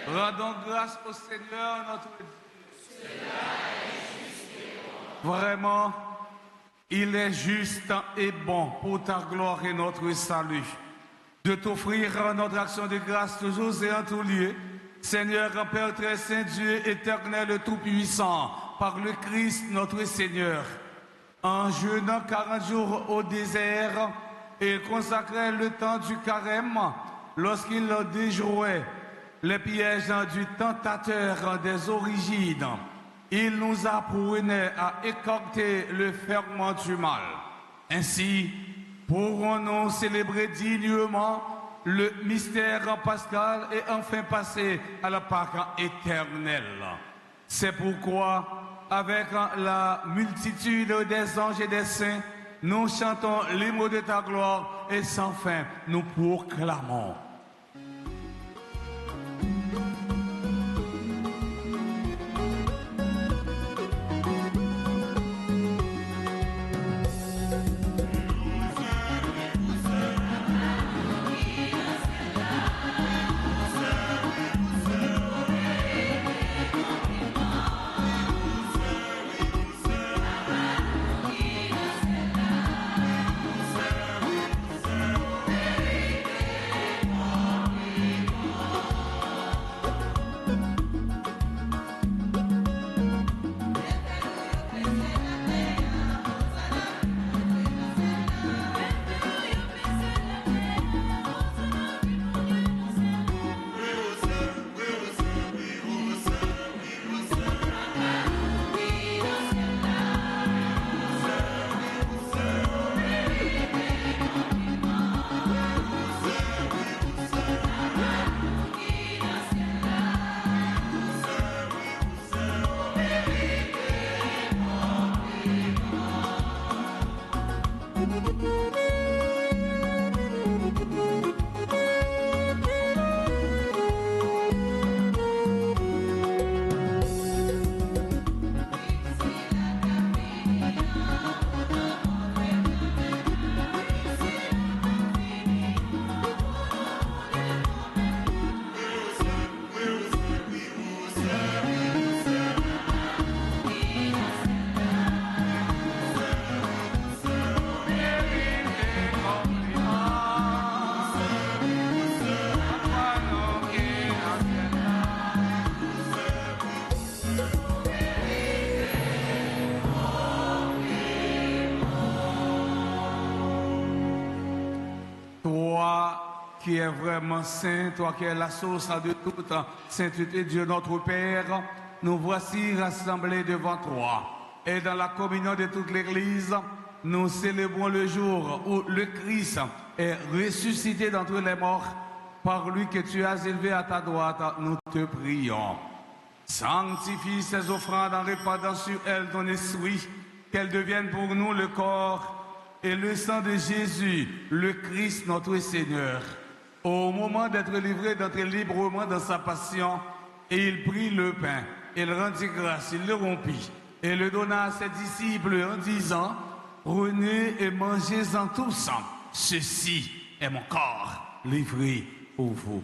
S2: Rendons grâce au Seigneur notre Dieu. Vraiment, il est juste et bon pour ta gloire et notre salut de t'offrir notre action de grâce toujours et en tout lieu. Seigneur, Père très saint, Dieu éternel tout-puissant, par le Christ notre Seigneur, en jeûnant 40 jours au désert, il consacrait le temps du carême lorsqu'il déjouait les pièges du tentateur des origines. Il nous apprenait à écarter le ferment du mal. Ainsi, pourrons-nous célébrer dignement le mystère pascal et enfin passer à la Pâque éternelle. C'est pourquoi, avec la multitude des anges et des saints, nous chantons les mots de ta gloire et sans fin nous proclamons. Qui est vraiment saint, toi qui es la source de toute sainteté, Dieu notre Père, nous voici rassemblés devant toi. Et dans la communion de toute l'Église, nous célébrons le jour où le Christ est ressuscité d'entre les morts. Par lui que tu as élevé à ta droite, nous te prions. Sanctifie ces offrandes en répandant sur elles ton esprit, qu'elles deviennent pour nous le corps et le sang de Jésus, le Christ notre Seigneur. Au moment d'être livré, d'entrer librement dans sa passion, et il prit le pain, il rendit grâce, il le rompit, et le donna à ses disciples en disant, « Prenez et mangez-en tous, ceci est mon corps livré pour vous. »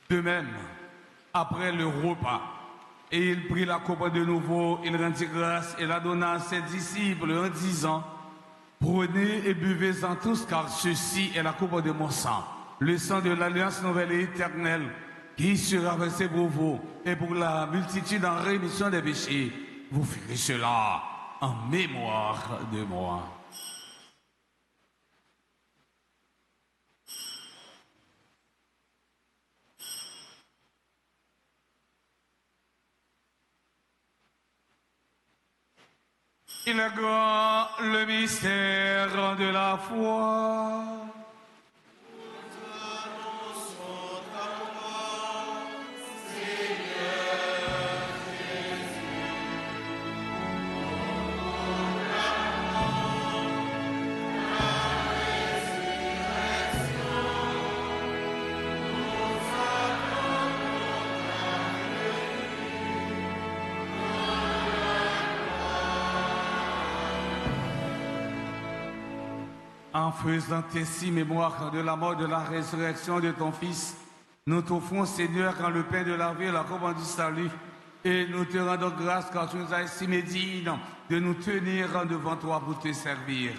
S2: De même, après le repas, et il prit la coupe de nouveau, il rendit grâce et la donna à ses disciples en disant, « Prenez et buvez-en tous, car ceci est la coupe de mon sang, le sang de l'alliance nouvelle et éternelle, qui sera versé pour vous et pour la multitude en rémission des péchés. Vous ferez cela en mémoire de moi. Il est grand le mystère de la foi. En faisant ainsi mémoire de la mort et de la résurrection de ton Fils, nous t'offrons, Seigneur, quand le pain de la vie et la coupe du salut, et nous te rendons grâce car tu nous as estimé dignes de nous tenir devant toi pour te servir.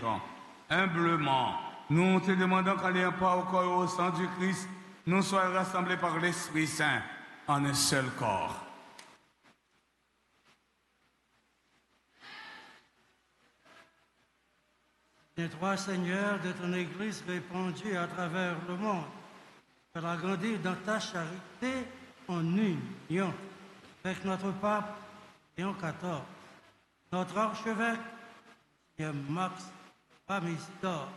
S2: Humblement, nous te demandons qu'en ayant part au corps et au sang du Christ, nous soyons rassemblés par l'Esprit Saint en un seul corps.
S7: Les trois Seigneurs de ton Église répandue à travers le monde, fais-la grandir dans ta charité en union avec notre pape Léon XIV, notre archevêque, Monseigneur Max Pamisidor,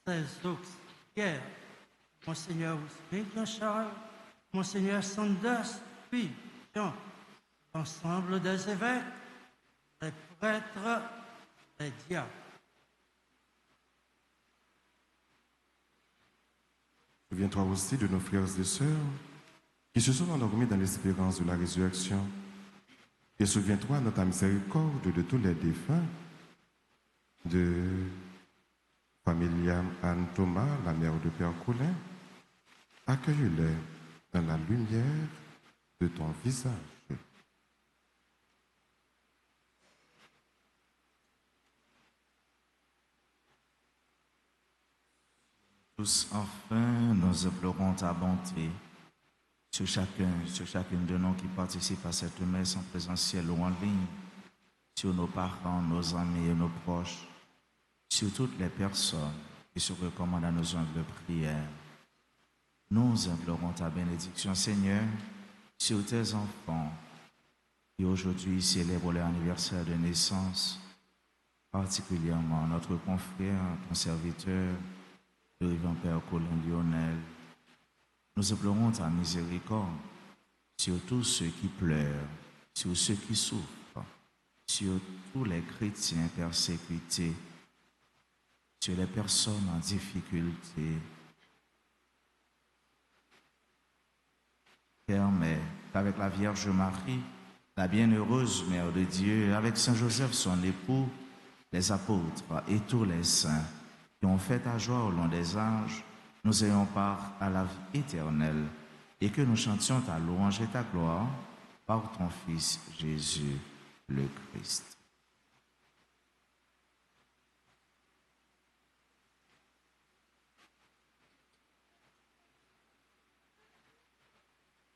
S7: ses auxiliaires, Monseigneur Smith Jean-Charles, Monseigneur Sanders, puis Jean, l'ensemble des évêques, les prêtres, les diacres.
S8: Souviens-toi aussi de nos frères et sœurs qui se sont endormis dans l'espérance de la résurrection. Et souviens-toi de ta miséricorde de tous les défunts, de Familia Anne Thomas, la mère de Père Colin. Accueille-les dans la lumière de ton visage.
S6: Tous, enfin, nous implorons ta bonté sur chacune de nous qui participe à cette messe en présentiel ou en ligne, sur nos parents, nos amis et nos proches, sur toutes les personnes qui se recommandent à nos humbles prières. Nous implorons ta bénédiction, Seigneur, sur tes enfants qui aujourd'hui célèbrent leur anniversaire de naissance, particulièrement notre confrère, ton serviteur, le révérend Père Colin Lionel. Nous implorons ta miséricorde sur tous ceux qui pleurent, sur ceux qui souffrent, sur tous les chrétiens persécutés, sur les personnes en difficulté. Permets qu'avec la Vierge Marie, la bienheureuse Mère de Dieu, avec Saint Joseph son époux, les apôtres et tous les saints qui ont fait ta joie au long des âges, nous ayons part à la vie éternelle et que nous chantions ta louange et ta gloire par ton Fils Jésus le Christ.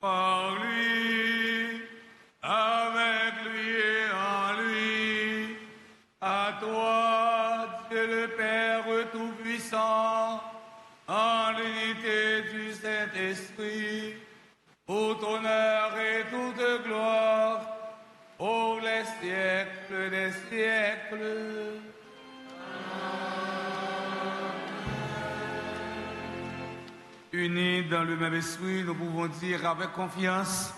S2: Par lui, avec lui et en lui, à toi, Dieu le Père Tout-Puissant, en l'unité du Saint-Esprit, tout honneur et toute gloire, pour les siècles des siècles. Unis dans le même esprit, nous pouvons dire avec confiance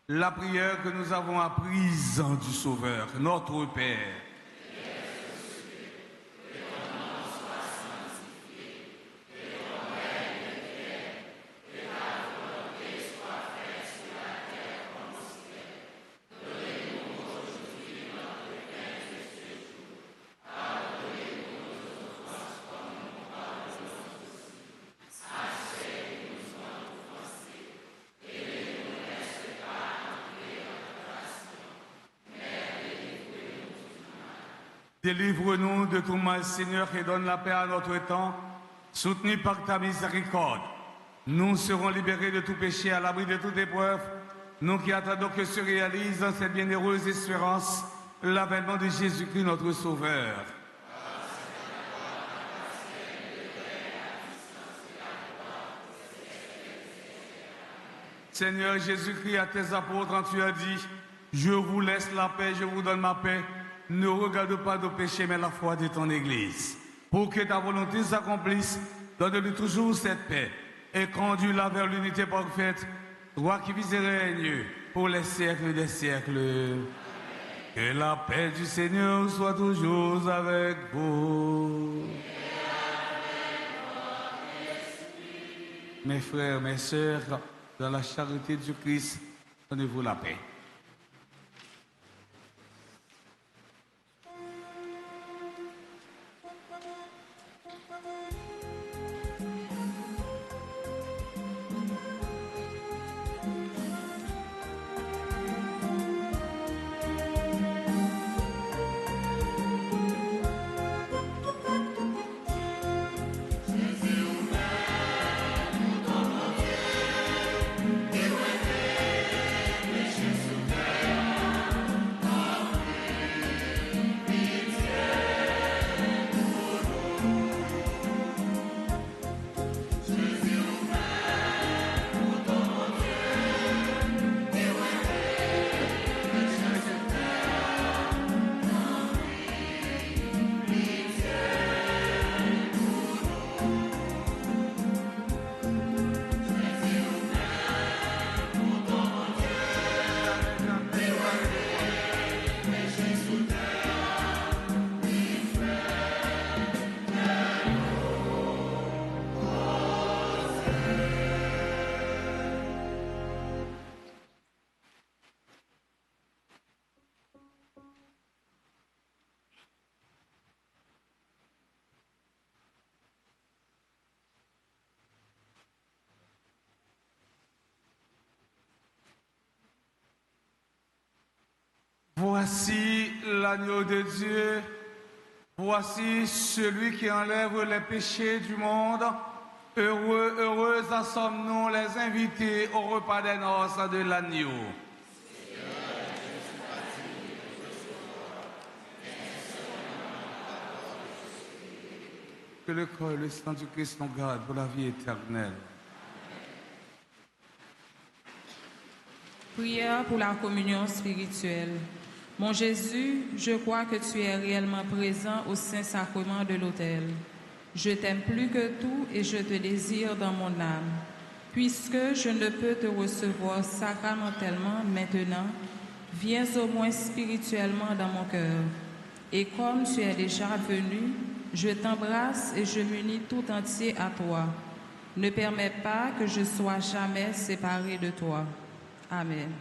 S2: la prière que nous avons apprise du Sauveur, notre Père. Délivre-nous de tout mal, Seigneur, et donne la paix à notre temps. Soutenus par ta miséricorde, nous serons libérés de tout péché, à l'abri de toute épreuve. Nous qui attendons que se réalise cette bienheureuse espérance, l'avènement de Jésus-Christ, notre Sauveur. Seigneur Jésus-Christ, à tes apôtres, tu as dit, je vous laisse la paix, je vous donne ma paix. Ne regarde pas nos péchés, mais la foi de ton Église. Pour que ta volonté s'accomplisse, donne-lui toujours cette paix et conduis-la vers l'unité parfaite, toi qui vis et règnes pour les siècles des siècles. Amen. Que la paix du Seigneur soit toujours avec vous. Mes frères, mes sœurs, dans la charité du Christ, donnez-vous la paix. Voici l'agneau de Dieu, voici celui qui enlève les péchés du monde. Heureux, heureuses en sommes-nous les invités au repas des noces de l'agneau. Que le corps et le sang du Christ nous gardent pour la vie éternelle.
S1: Prière pour la communion spirituelle. Mon Jésus, je crois que tu es réellement présent au Saint-Sacrement de l'autel. Je t'aime plus que tout et je te désire dans mon âme. Puisque je ne peux te recevoir sacramentellement maintenant, viens au moins spirituellement dans mon cœur. Et comme tu es déjà venu, je t'embrasse et je m'unis tout entier à toi. Ne permets pas que je sois jamais séparé de toi. Amen.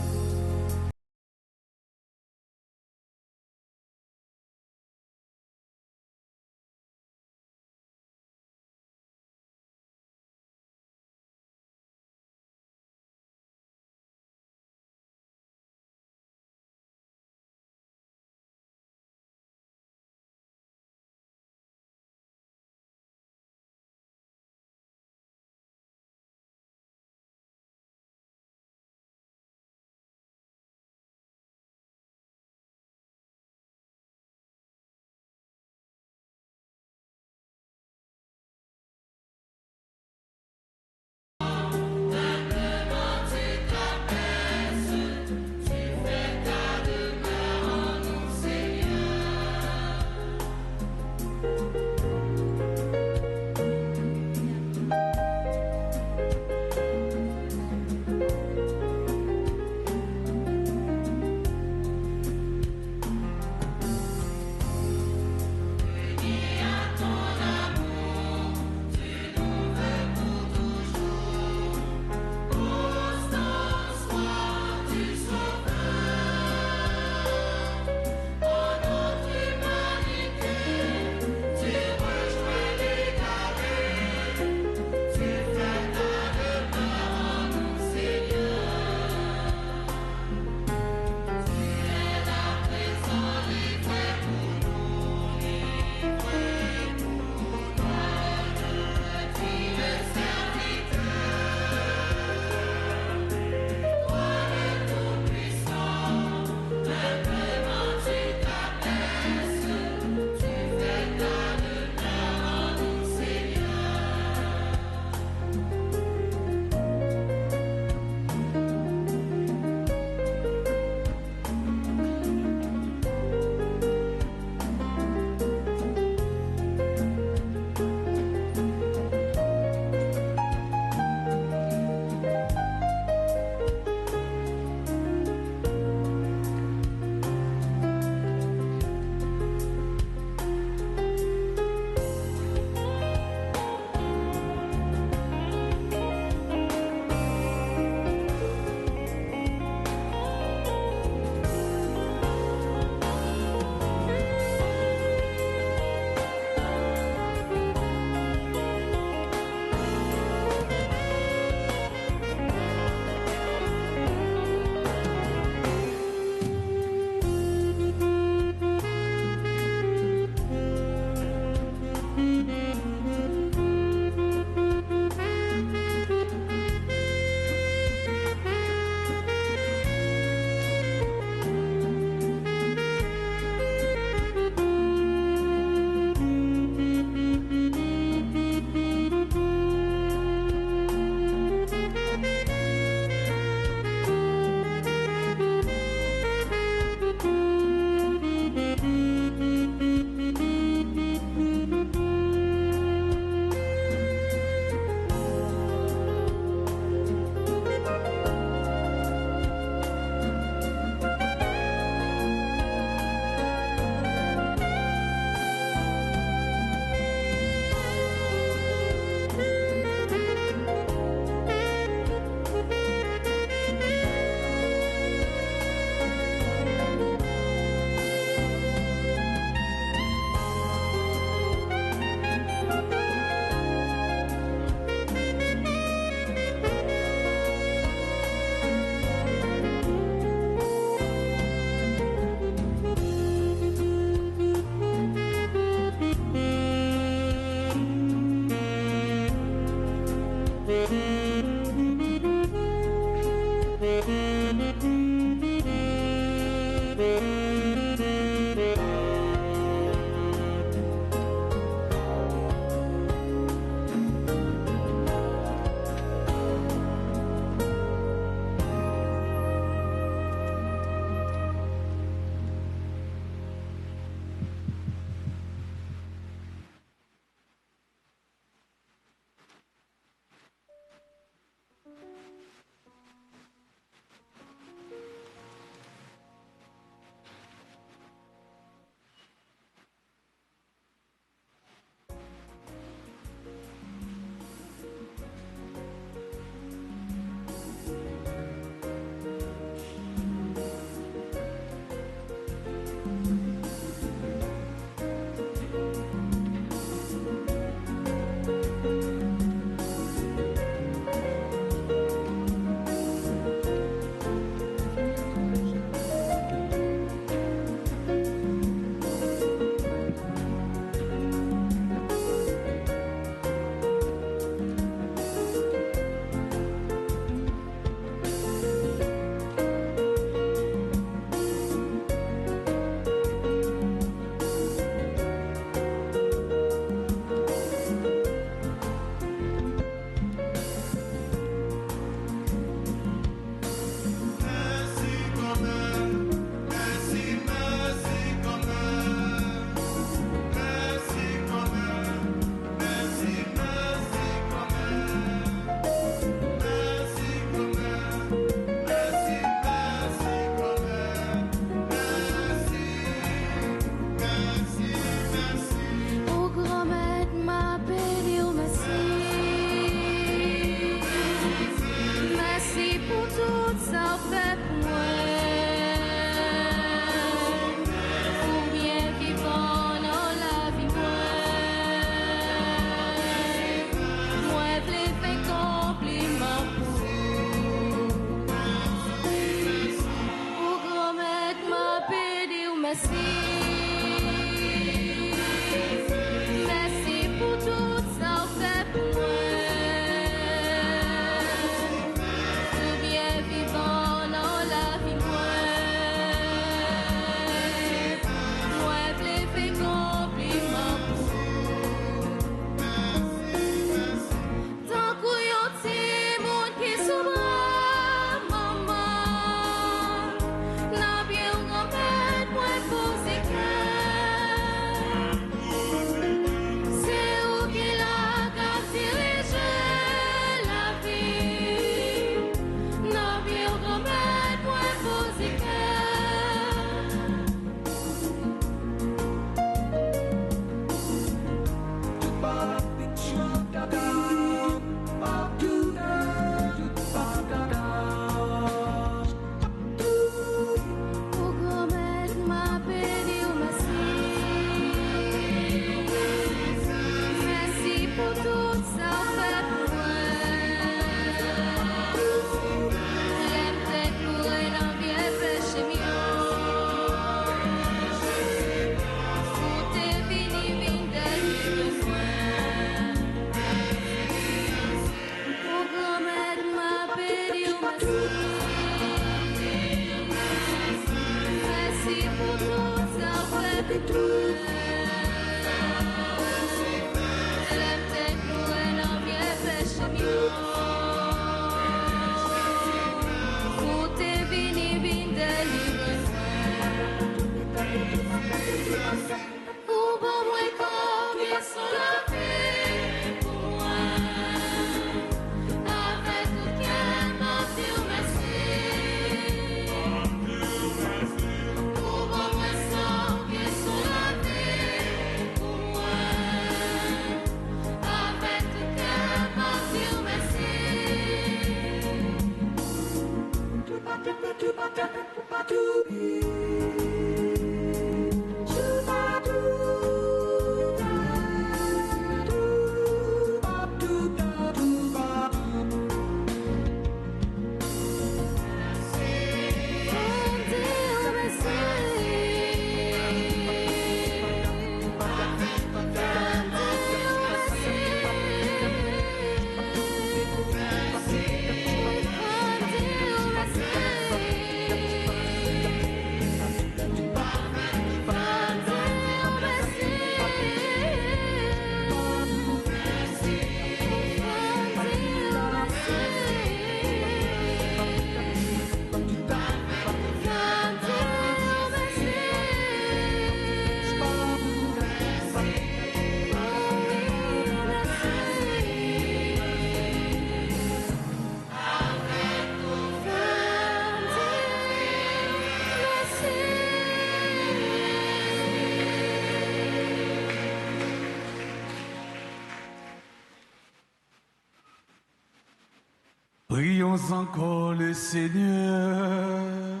S2: Prions encore le Seigneur.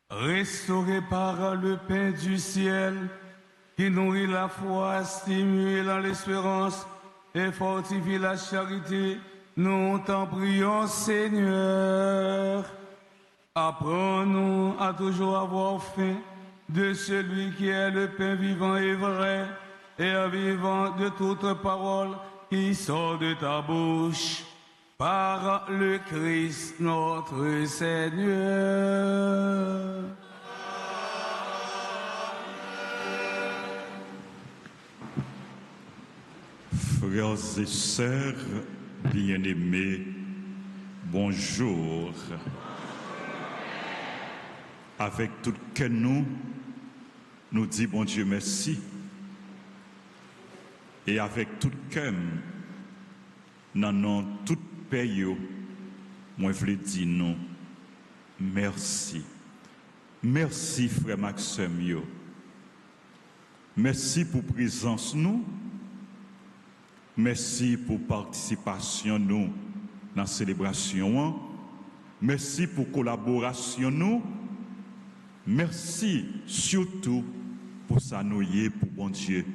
S2: Restauré par le pain du ciel, qui nourrit la foi, stimule l'espérance et fortifie la charité, nous t'en prions, Seigneur. Apprends-nous à toujours avoir faim de celui qui est le pain vivant et vrai, et vivant de toute parole qui sort de ta bouche, par le Christ notre Seigneur.
S9: Frères et sœurs bien-aimés, bonjour. Avec tout cœur nous disons bon Dieu merci. Et avec tout cœur, dans tout pays, moi je veux dire non, merci. Merci frère Maxime. Merci pour présence nous. Merci pour participation nous dans la célébration. Merci pour collaboration nous. Merci surtout pour s'annouiller pour bon Dieu,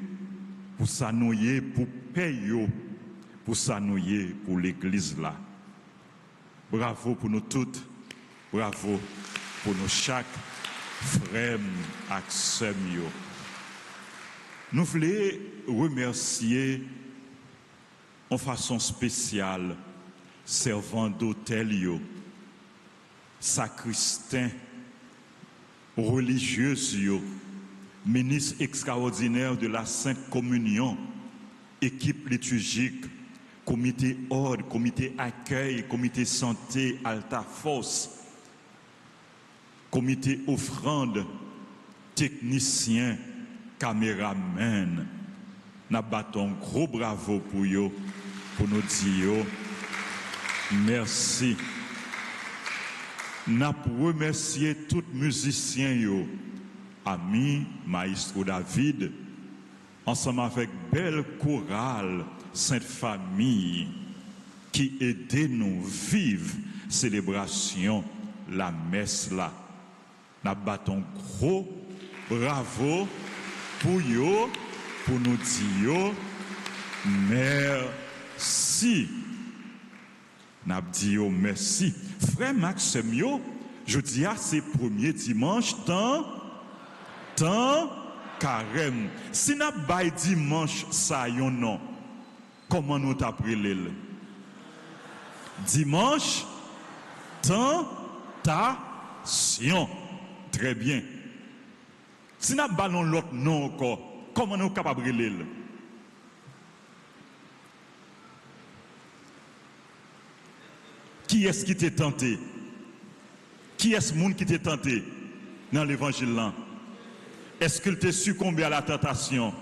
S9: pour s'annouiller pour payer, pour s'annouiller pour l'église là. Bravo pour nous toutes, bravo pour nous chaque frère Axem. Nous voulons remercier en façon spéciale servant d'hôtel, sacristain, religieux, ministre extraordinaire de la Sainte Communion, équipe liturgique, comité ordre, comité accueil, comité santé, Alta Force, comité offrande, technicien, caméraman. Nous battons un gros bravo pour eux, pour nous dire merci. Nous remercier tous les musiciens, amis, maestro David, ensemble avec belle chorale, Sainte Famille, qui aident nous vivre célébration, la messe là. Nous battons gros bravo pour eux, pour nous dire merci. Nous disons merci. Frère Maxime, je dis à ces premiers dimanches, temps carême. Si nous avons dimanche, ça y non. Comment nous t'appelons? Dimanche, tentation. Très bien. Si nous avons l'autre nom encore, comment nous sommes capables de l'appeler? Qui est-ce qui t'a tenté? Qui est-ce monde qui t'a tenté dans l'évangile là? Est-ce qu'il t'a succombé à la tentation?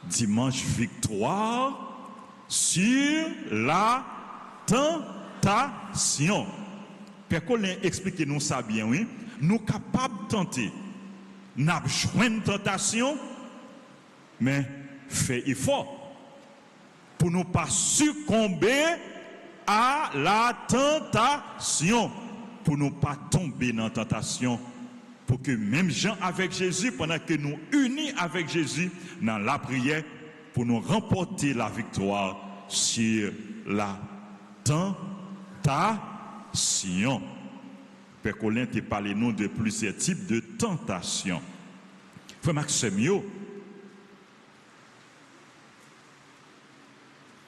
S9: Dimanche, victoire sur la tentation. Père Colin, expliquez-nous ça bien, oui? Nous sommes capables de tenter. Nous avons joué une tentation, mais fait effort pour ne pas succomber à la tentation, pour ne pas tomber dans la tentation, pour que même gens avec Jésus, pendant que nous unis avec Jésus dans la prière, pour nous remporter la victoire sur la tentation. Père Colin te parlé nous de plusieurs types de tentations. Frère Maxime,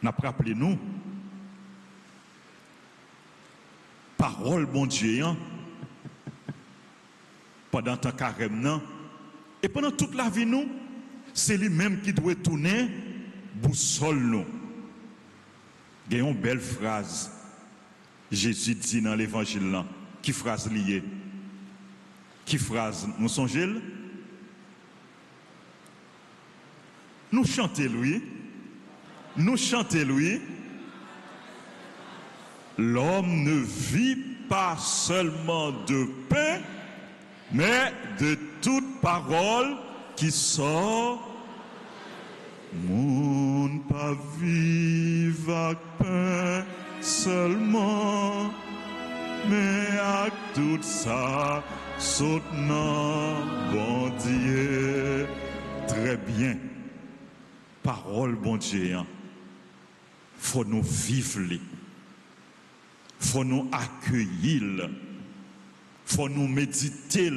S9: n'a pas rappelé nous parole bon Dieu pendant tant carême et pendant toute la vie nous, c'est lui-même qui doit tourner boussole nous. Il y a une belle phrase Jésus dit dans l'évangile là. Qui phrase liée? Qui phrase nous songez? Nous chantons lui. Nous chantons lui. L'homme ne vit pas seulement de pain, mais de toute parole qui sort mon monde pas vivre avec pain seulement, mais avec tout ça, soutenant bon Dieu. Très bien. Parole bon Dieu. Faut nous vivre. Faut nous accueillir. Faut nous méditer.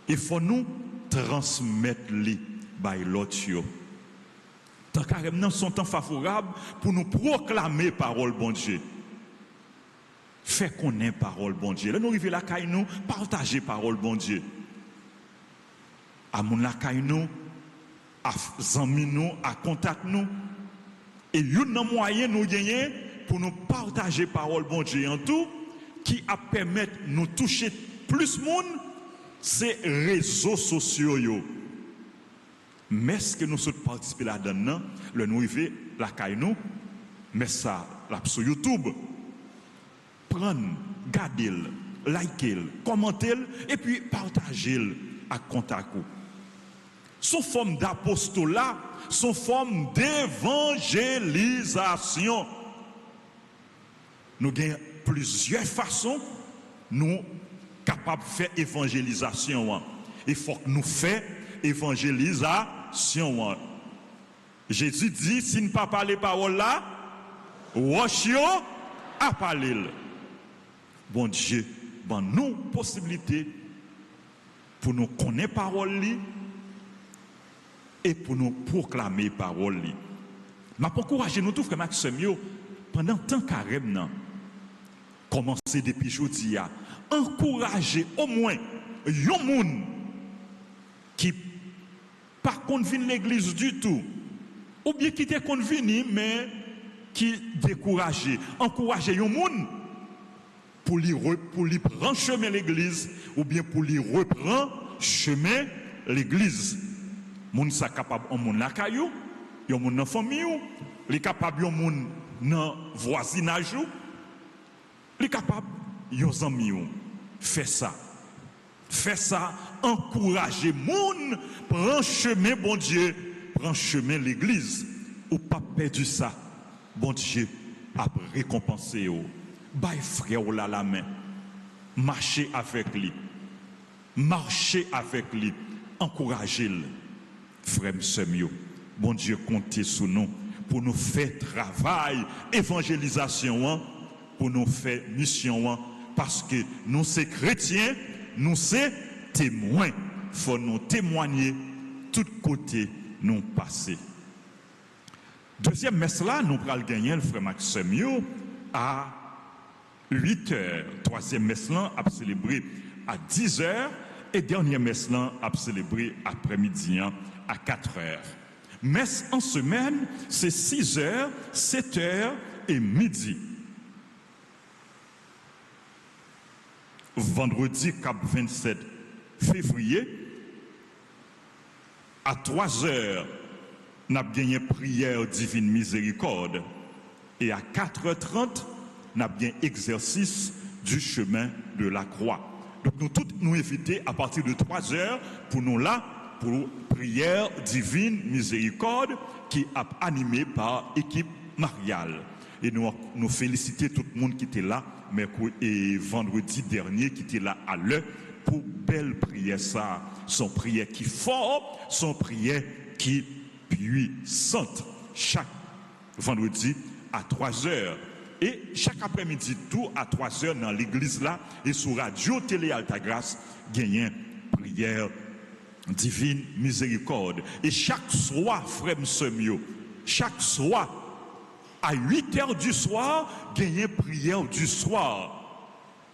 S9: Et faut nous transmettre by l'autre. Tant carrément son temps favorable pour nous proclamer parole bon Dieu. Fait connaître parole bon Dieu. Là nous arrivons la caille nous partager parole bon Dieu. À mon la caille nous, à amis nous, à contact nous. Et une moyen nous gagner pour nous partager parole bon Dieu en tout qui a permettre nous toucher plus monde, c'est réseaux sociaux yo. Mais ce que nous sommes participés là-dedans, le nous arrivons la caille nous, mais ça là sur YouTube. Prendre, garder, liker, commenter et puis partager à contact. Sous forme d'apostolat, sous forme d'évangélisation. Nous avons plusieurs façons nous capables de faire évangélisation. Il faut que nous fassions évangélisation. Jésus dit, si nous ne pas parler parole là, washio à parler. Bon Dieu, bon nous possibilité pour nous connaître parole li et pour nous proclamer parole li. Mais pour encourager nous tous frères Maxime pendant tant carême nan commencer depuis aujourd'hui à encourager au moins un monde qui pas convient l'église du tout ou bien qui était convenu mais qui découragé, encourager un monde pour lui prendre chemin l'église ou bien pour lui reprendre chemin l'église. Moun sa capable en moun la caillou, yon moun nan famille, li capable yon moun nan voisinage, li capable yon zami ou. Fais ça. Fais ça, encouragez moun prend chemin bon Dieu, prend chemin l'église ou pas perdu ça. Bon Dieu a récompensé ou. Bay frère là la main. Marchez avec lui. Marchez avec lui. Encouragez-le. Frère Semio, bon Dieu comptez sur nous pour nous faire travail, évangélisation, pour nous faire mission, parce que nous sommes chrétiens, nous sommes témoins. Il faut nous témoigner tout côté nous passer. Deuxième messe là, nous allons gagner le frère Maxime à 8h. Troisième messe là, à célébrer à 10h. Et dernière messe là, à célébrer après-midi à 4h. Messe en semaine, c'est 6h, 7h et midi. Vendredi, cap 27 février, à 3h, nous avons gagné prière divine miséricorde. Et à 4h30, nous avons gagné exercice du chemin de la croix. Donc nous tous nous inviter à partir de 3h pour nous là, pour prière divine miséricorde qui est animée par équipe mariale. Et nous féliciter tout le monde qui était là mercredi et vendredi dernier qui était là à l'heure pour belle prière ça. Son prière qui fort, son prière qui puissante. Chaque vendredi à 3h. Et chaque après-midi, tout à 3h dans l'église là, et sur radio, télé Altagrace, gagnent prière divine miséricorde. Et chaque soir, frère Semio, chaque soir, à 8h du soir, gagnent prière du soir.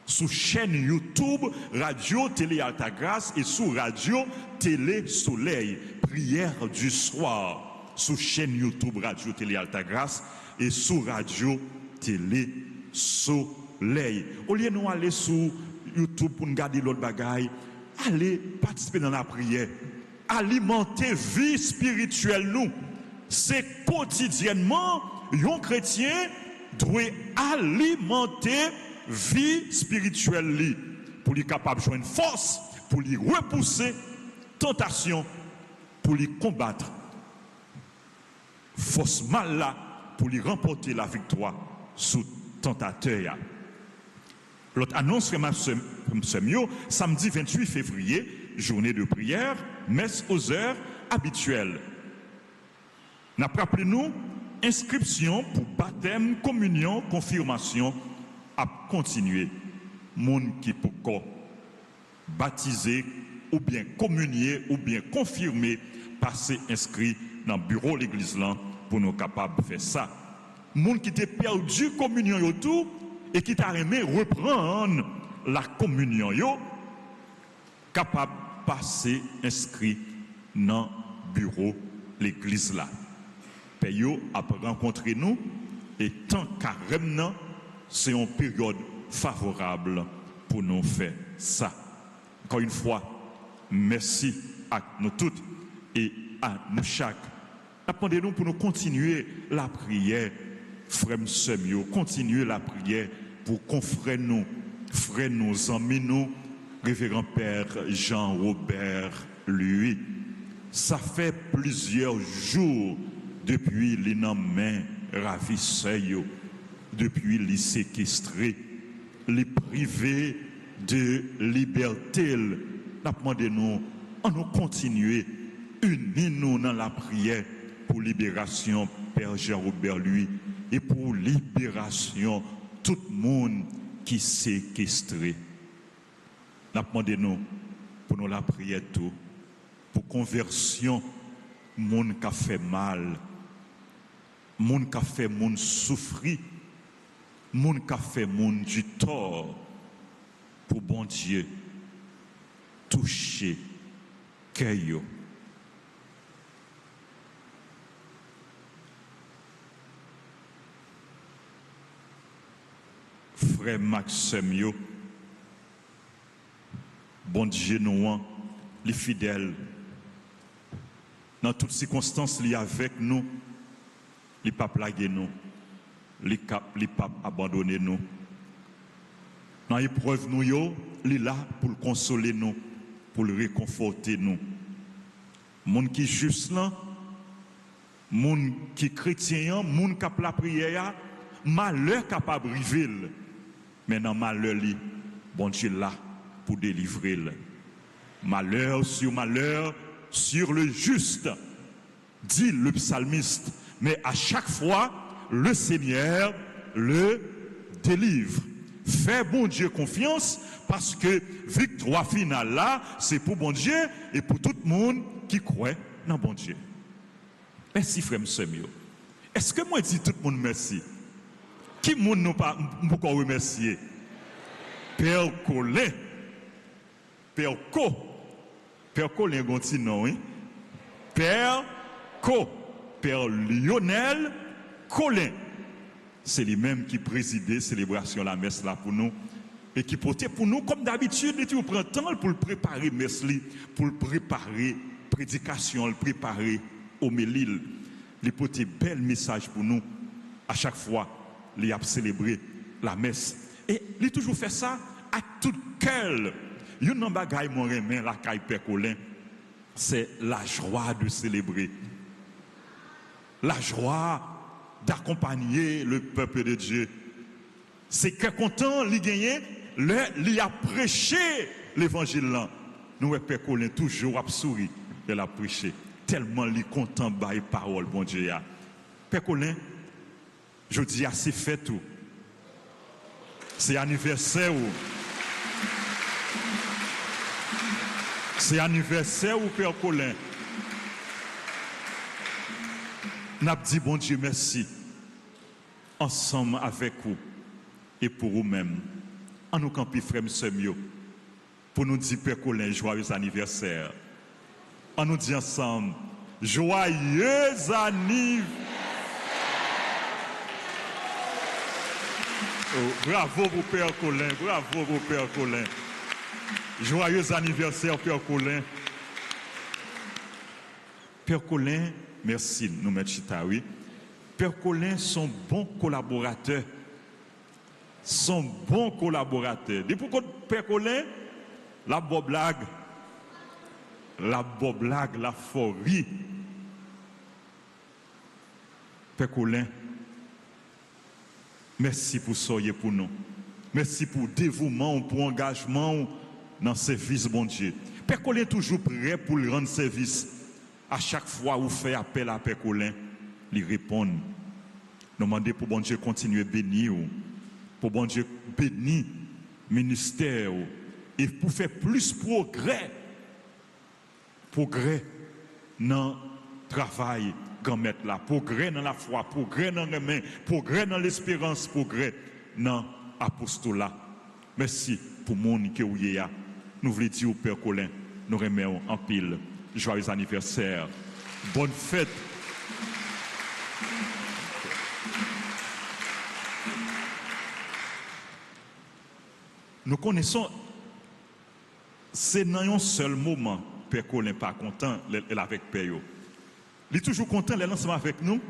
S9: Sous chaîne YouTube, radio, télé Altagrace, et sous radio, télé Soleil, prière du soir. Sous chaîne YouTube, radio, télé Altagrace, et sous radio, télé Soleil. Au lieu de nous aller sur YouTube pour nous garder l'autre bagaille, allez participer dans la prière. Alimenter vie spirituelle nous. C'est quotidiennement, un chrétien doit alimenter vie spirituelle pour lui capable de joindre force, pour lui repousser tentation, pour lui combattre force mal là pour lui remporter la victoire sous tentateur. L'autre annonce samedi 28 février, journée de prière, messe aux heures habituelles. Rappelez-nous, inscription pour baptême, communion, confirmation à continuer. Monde qui peut baptiser ou bien communier ou bien confirmer, passer inscrit dans le bureau de l'église là pour nous capables de faire ça. Monde qui t'a perdu communion et tout et qui t'a aimé reprendre la communion yo, capable de passer inscrit dans le bureau de l'église là. Payo a rencontré nous et tant carrément c'est une période favorable pour nous faire ça. Encore une fois, merci à nous toutes et à nous chaque. Attendez-nous pour nous continuer la prière, frères et sœurs, continuer la prière pour qu'on frère nous, amis nous, révérend Père Jean-Robert, lui. Ça fait plusieurs jours depuis les mains ravisseurs, depuis les séquestrés, les privés de liberté. Demandez-nous, on nous continuer, unis-nous dans la prière pour libération Père Jean-Robert lui et pour libération tout le monde qui est séquestré. Demandez-nous pour nous la prière tout, pour conversion, monde qui a fait mal, monde qui a fait monde souffrir, monde qui a fait monde du tort, pour bon Dieu toucher cœur. Frère Maxime, bon Dieu nous, les fidèles, dans toutes circonstances, il est avec nous, il pas plaguer nous, il pas abandonner nous. Dans l'épreuve, nous, il est là pour le consoler nous, pour le réconforter nous. Monde qui est juste là, monde qui est chrétien, monde qui a la prière, malheur capable de briser. Mais dans malheur, bon Dieu là pour délivrer. Malheur sur le juste, dit le psalmiste. Mais à chaque fois, le Seigneur le délivre. Fais bon Dieu confiance parce que victoire finale là, c'est pour bon Dieu et pour tout le monde qui croit dans bon Dieu. Merci frère Semio. Est-ce que moi dis tout le monde merci? Qui monde nous pas beaucoup remercier? Père Colin. Père Colin gonti non oui. Père Lionel Colin. C'est lui-même qui présidait célébration la messe là pour nous et qui portait pour nous comme d'habitude il prend temps pour le préparer messe pour le préparer prédication, le préparer homélie, il portait bel message pour nous à chaque fois il a célébré la messe et il toujours fait ça à tout cœur. Une bagaille mon remen la caille Père Colin, c'est la joie de célébrer, la joie d'accompagner le peuple de Dieu. C'est que content il gagné, il a prêché l'évangile là. Nous Père Colin toujours a souri de la prêcher tellement il content bail parole bon Dieu. Père Colin, je dis assez fait tout. C'est anniversaire ou c'est anniversaire ou Père Colin. N'a dit bon Dieu merci ensemble avec vous et pour vous-même. En nous campi frère Semio pour nous dire Père Colin joyeux anniversaire. On nous dit ensemble joyeux anniversaire. Oh, bravo pour Père Colin, bravo pour Père Colin. Joyeux anniversaire Père Colin. Père Colin, merci nous mettre Chitaoui. Père Colin sont bons collaborateurs. Sont bons collaborateurs. Depuis que Père Colin, la blague, la folie. Père Colin, merci pour ça pour nous. Merci pour le dévouement, pour l'engagement dans le service, bon Dieu. Père Colin est toujours prêt pour le rendre service. À chaque fois où vous faites appel à Père Colin, il répond. Nous demandons pour bon Dieu continuer à bénir, pour bon Dieu bénir le ministère et pour faire plus progrès dans le travail grand maître là, progrès dans la foi, progrès dans les mains, progrès dans l'espérance, progrès dans l'apostolat. Merci pour le monde qui est là. Nous voulons dire au Père Colin, nous remercions en pile. Joyeux anniversaire. Bonne fête. Nous connaissons, c'est dans un seul moment, Père Colin pas content, elle avec Père. Il est toujours content, il est ensemble avec nous,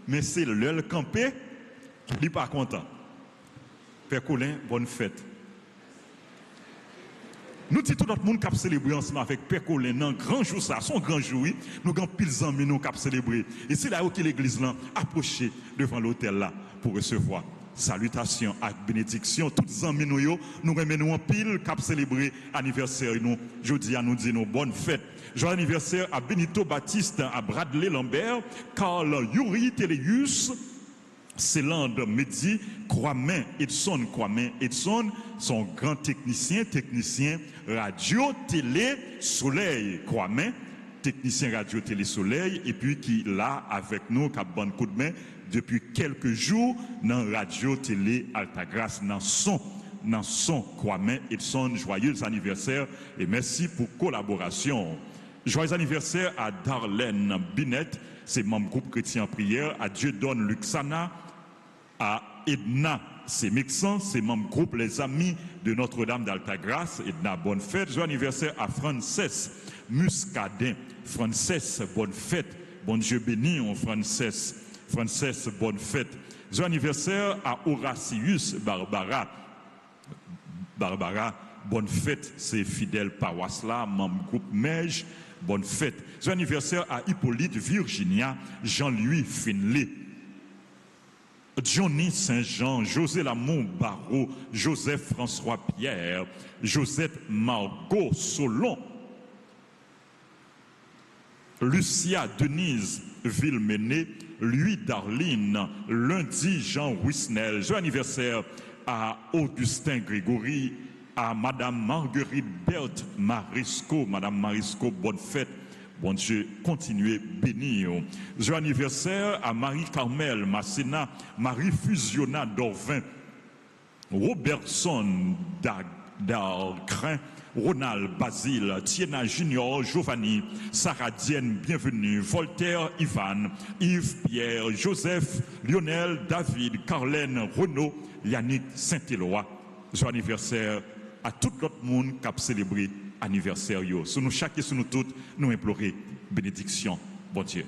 S9: mais c'est le campé, il n'est pas content. Père Colin, bonne fête. Nous disons tout notre monde qui a célébré ensemble avec Père Colin dans grand jour, ça, son grand jour, oui. Nous avons pile d'amis nous qui a célébré. Et c'est là où l'église là approché devant l'hôtel là pour recevoir salutations et bénédictions. Toutes les amis nous remenons en pile qui a célébré l'anniversaire. Nous, jeudi, nous disons bonne fête. Joyeux anniversaire à Benito Baptiste, à Bradley Lambert, Carl Yuri Teleus, Céland Medi, Kwame Edson, son grand technicien radio, télé, soleil, Kwame, technicien radio, télé, soleil, et puis qui là avec nous, qui a bon coup de main depuis quelques jours dans radio, télé, Altagrace, dans son Kwame Edson, joyeux anniversaire et merci pour collaboration. Joyeux anniversaire à Darlene Binet, c'est membre groupe chrétien en prière, à Dieudonne Luxana, à Edna, c'est Mexan, c'est membre groupe Les Amis de Notre-Dame d'Altagrace, Edna, bonne fête. Joyeux anniversaire à Frances Muscadin, Frances, bonne fête. Bon Dieu béni, Frances, bonne fête. Joyeux anniversaire à Horatius Barbara, bonne fête, c'est fidèle paroisse là, membre groupe Mège, bonne fête. Joyeux anniversaire à Hippolyte Virginia, Jean-Louis Finlay, Johnny Saint-Jean, José Lamont Barreau, Joseph François Pierre, Josette Margot Solon, Lucia Denise Villemené, Louis Darline, Lundi Jean Wisnel. Joyeux anniversaire à Augustin Grégory, à Madame Marguerite Berthe Marisco. Madame Marisco, bonne fête. Bon Dieu, continuez bénir. Joyeux anniversaire à Marie-Carmel Massena, Marie-Fusiona Dorvin, Robertson Darcrin, Ronald Basile, Tiena Junior, Giovanni, Sarah Dienne, bienvenue, Voltaire, Ivan, Yves Pierre, Joseph, Lionel, David, Carlène, Renaud, Yannick Saint-Éloi. Joyeux anniversaire à tout l'autre monde qui a célébré anniversaire. Sur nous chaque et sur nous toutes, nous implorer bénédiction. Bon Dieu.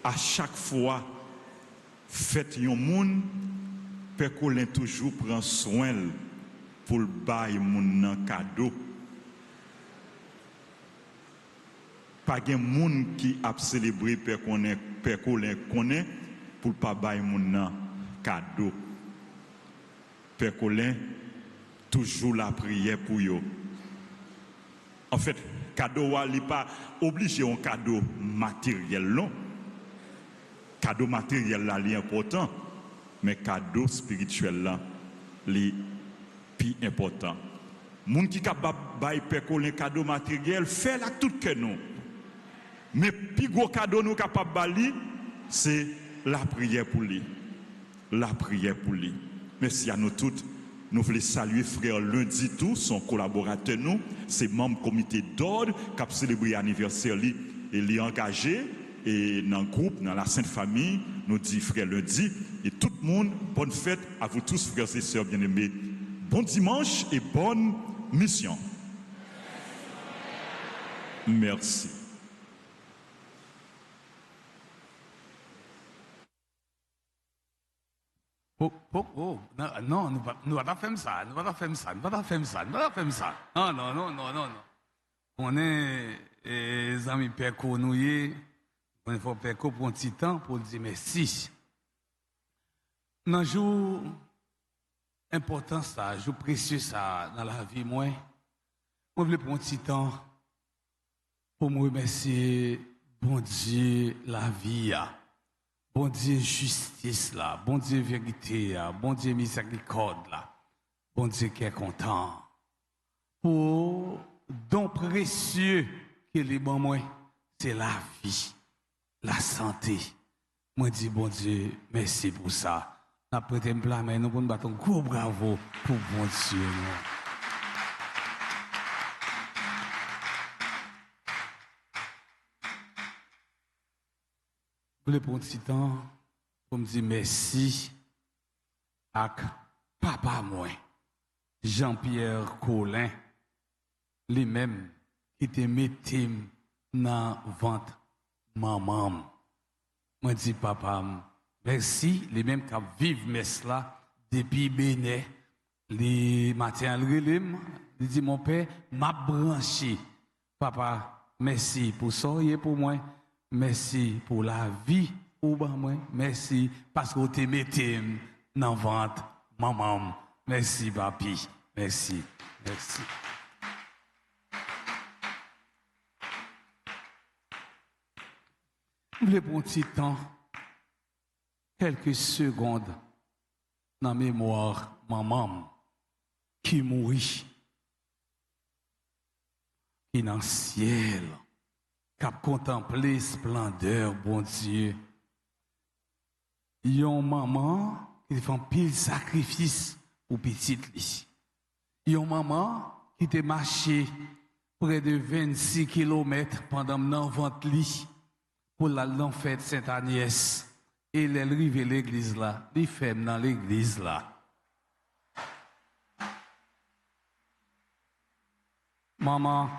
S9: à chaque fois, faites un monde, Père Colin toujours prend soin pour le bail mon cadeau. Pas de monde qui a célébré Père Colin connaît pour pas bail mon cadeau. Père Colin toujours la prière pour yo. En fait, cadeau n'est pas obligé un cadeau matériel non. Cadeau matériel là est important, mais cadeau spirituel là est plus important. Moun qui capable bailler Père Colin cadeau matériel fait la tout que nous. Mais plus gros cadeau nous capable bali c'est la prière pour lui. La prière pour lui. Merci à nous toutes. Nous voulons saluer frère Lundi tout, son collaborateur nous, c'est membre comité d'ordre qui a célébré l'anniversaire et il est engagé et dans le groupe, dans la Sainte Famille, nous dit frère Lundi et tout le monde, bonne fête à vous tous frères et sœurs bien-aimés. Bon dimanche et bonne mission. Merci.
S2: Non, nous ne va pas faire ça, nous ne va pas faire ça, nous ne va pas faire ça, nous ne va pas faire ça. Non. On est les amis Péco, nous y on faut Péco pour un petit temps pour dire merci. Dans un jour important ça, un jour précieux ça dans la vie, moi je voulais prendre un petit temps pour me remercier, bon Dieu, la vie. Bon Dieu justice là, bon Dieu vérité là, bon Dieu miséricorde là, bon Dieu qui est content. Pour don précieux qu'il est bon moi, c'est la vie, la santé. Moi dis bon Dieu, merci pour ça. Nous prêtons un plat, mais nous pouvons battre un gros bravo pour bon Dieu. Je voulais prendre un petit temps pour me dire merci à papa moi, Jean-Pierre Colin, lui-même qui te mettait dans le ventre maman. Moi dis papa, merci, lui-même qui vivent messe là depuis Bénin, les matins il dit mon père m'a branché. Papa, merci pour ça et pour moi. Merci pour la vie, merci parce que vous te mettez dans le ventre, maman. Merci, papi. Merci. Je voulais prendre un petit temps, quelques secondes, dans la mémoire, maman, qui mourit, qui est dans le ciel. Cap contempler splendeur, bon Dieu. Yon maman qui fait un pile sacrifice pour petite li. Yon maman qui te marché près de 26 km pendant nan ventre li pour la fête Sainte-Agnès. Et elle arrive à l'église là, li ferme dans l'église là. Maman,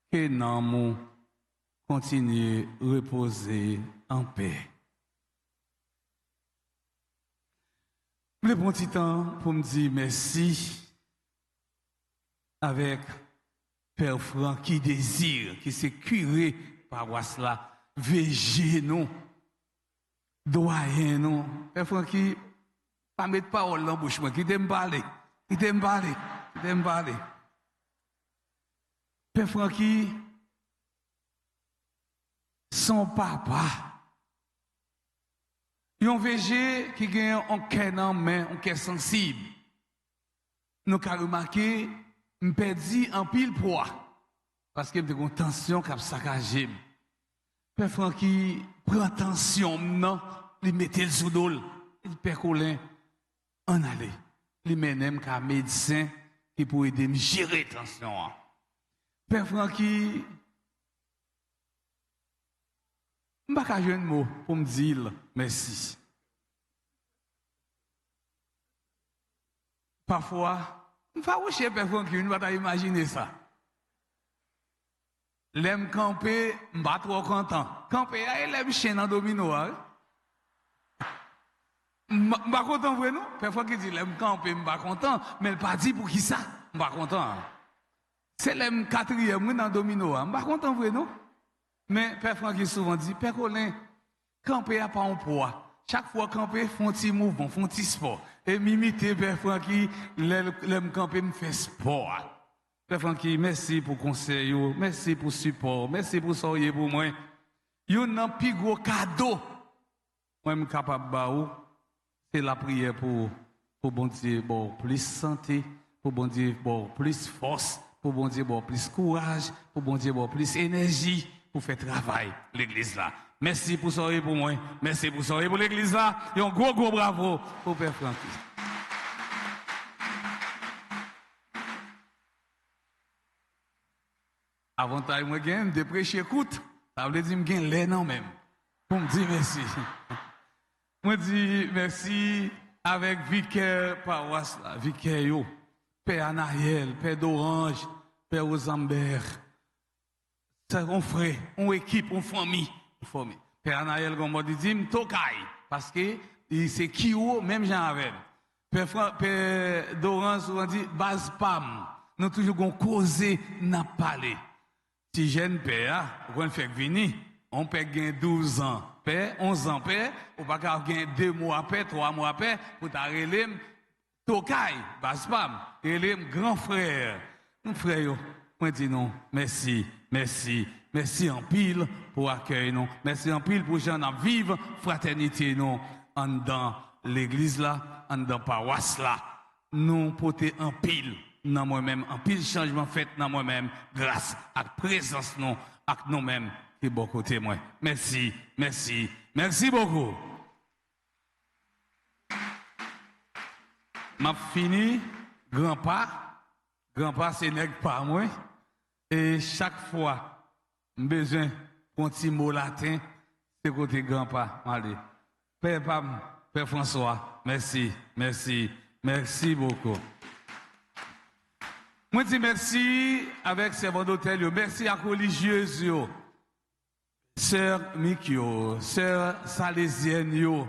S2: que nan mon continuez à reposer en paix. Je vais prendre un petit temps pour me dire merci avec Père Franck qui désire, qui s'est curé paroisse là, VG nous, doyen nous. Père Franck qui pas mettre parole dans la bouche, qui t'aime parler, Père Franck qui son papa. Yon VG qui gagne un cœur en main, un cœur sensible. Nous avons remarqué, je perdu en pile poids. Parce que j'ai une tension qui a saccagé. Père Francky prend tension, non, il mettait le sous l'eau. Il Père Colin, en aller. Il mène un médecin qui peut aider à gérer la tension. Père Francky, je n'ai pas un mot pour me dire merci. Parfois, je ne sais pas Père Francky, je ne vais pas imaginer ça. L'aime camper, m'pas trop content. Camper, l'aime chien dans domino. M'pas content, vrai, non? Parfois, qu'il dit, l'aime camper, m'pas content, mais elle pas dit pour qui ça? M'pas content. C'est l'aime quatrième, dans domino. M'pas content, vrai, non? Mais Père Francky souvent dit, Père Colin, camper a pas un poids. Chaque fois camper, font petit mouvement, font petit sport. Et m'imiter Père Francky, l'aime camper, me fait sport. Père Francky, merci pour conseil, merci pour support, merci pour soyez pour moi. Yo nan pi gros cadeau. Moi suis capable ba c'est la prière pour bon Dieu bon plus santé, pour bon Dieu bon plus force, pour bon Dieu bon plus courage, pour bon Dieu bon plus énergie pour faire travail l'église là. Merci pour soyez pour moi, merci pour soyez pour l'église là. Et un gros bravo pour Père Francky. Avantage moi gagne de prêcher écoute. Ça veut dire me gagne l'air non même. Pour me dire merci. Moi dis merci avec vicaire paroisse là, vicaire yo, Père Anaël, Père d'Orange, Père Ozambert. C'est un frère, une équipe, une famille. Père Anaël comme moi dit me tokay parce que c'est qui ou même Jean avec. Père d'Orange on dit base pam. Nous toujours gon causer n'a parler. Si jeune père, on fait venir, on peut gagner 12 ans, père, 11 ans, père, ou pas gagner 2 mois après, 3 mois après, pour t'arrêter, Tokay, Baspam, et grand frère. Mon frère, moi dis non, merci, merci, merci en pile pour accueillir nous, merci en pile pour gens à vivre fraternité nous, en dans l'église là, en dans paroisse là, nous porter en pile. Dans moi-même, en pile changement fait dans moi-même, grâce à la présence nous, à nous-mêmes, qui est bon côté moi. Merci, merci, merci beaucoup. M'a fini, grand-pa c'est nègre par moi, et chaque fois, j'ai besoin d'un petit mot latin, c'est côté grand-pa. Allez, Père Pam, Père François, merci, merci, merci beaucoup. Moi dis merci avec servant d'hôtel, merci à religieuse, sœur Mikio, sœur Salésienne,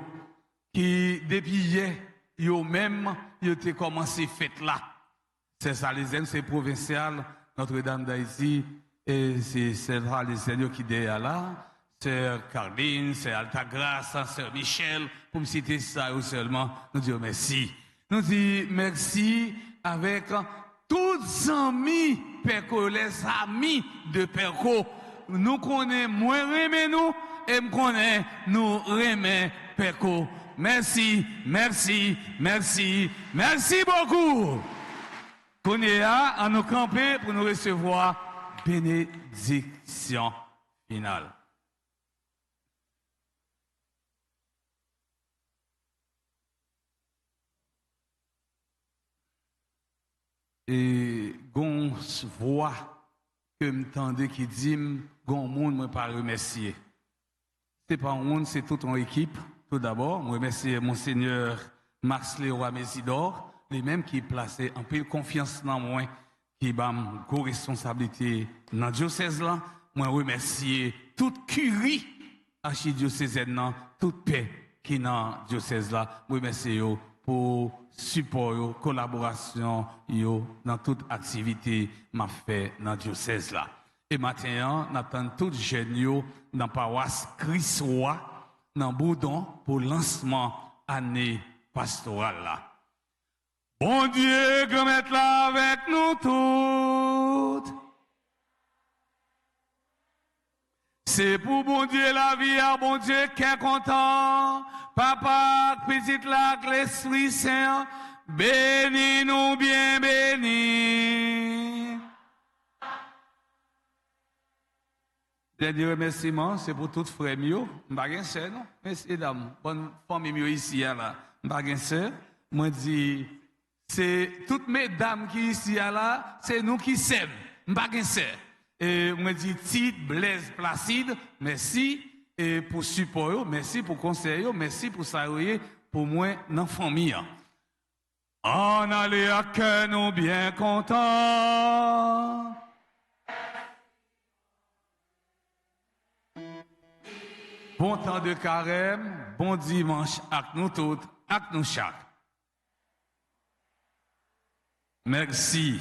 S2: qui depuis hier, yo même, yo ont commencé fête là. Sœur Salésienne, c'est provincial, Notre-Dame d'Haïti, et c'est sœur Salésienne qui est derrière là, sœur Caroline, sœur Altagrace, sœur Michel, pour me citer ça seulement, nous disons merci. Nous disons merci avec tous amis Perco, les amis de Perco, nous connaissons moins remè nous et nous connaissons nous remè Perco. Merci, merci, merci, merci beaucoup. Qu'on est là à nous camper pour nous recevoir bénédiction finale. Et gon voix que m'tendez qui dit gon monde moi pas remercier. C'est pas un monde, c'est toute une équipe. Tout d'abord, moi remercier monseigneur Max Leroy Mésidor, les mêmes qui placé en peu confiance dans moi, qui bam go responsabilité dans diocèse là. Moi remercier toute curie archidiocésaine là, toute paix qui dans diocèse là. Moi remercier yo pour support, collaboration dans toute activité m'a fait dans diocèse là. Et maintenant, nous attendons tous les jeunes dans la paroisse Christ-Roi, dans Boudon, pour le lancement année pastorale là. Bon Dieu, que mettre là avec nous toutes. C'est pour bon Dieu la vie, à bon Dieu qui est content. Papa, petite là, l'Esprit Saint, bénis nous bien bénis. Dernier remerciement, c'est pour toutes frères mieux. M'baguen sœur, non? Merci, dames. Bonne famille mieux ici, là. M'baguen sœur. Moi, dis, c'est toutes mes dames qui ici, là, c'est nous qui s'aiment. M'baguen sœur. Et moi, dis, Tite, Blaise, Placide, merci. Et pour support, merci pour conseil, merci pour ça, pour moi, dans la famille. On allait à cœur nous bien contents. bon temps de carême, bon dimanche avec nous toutes, avec nous chaque. Merci.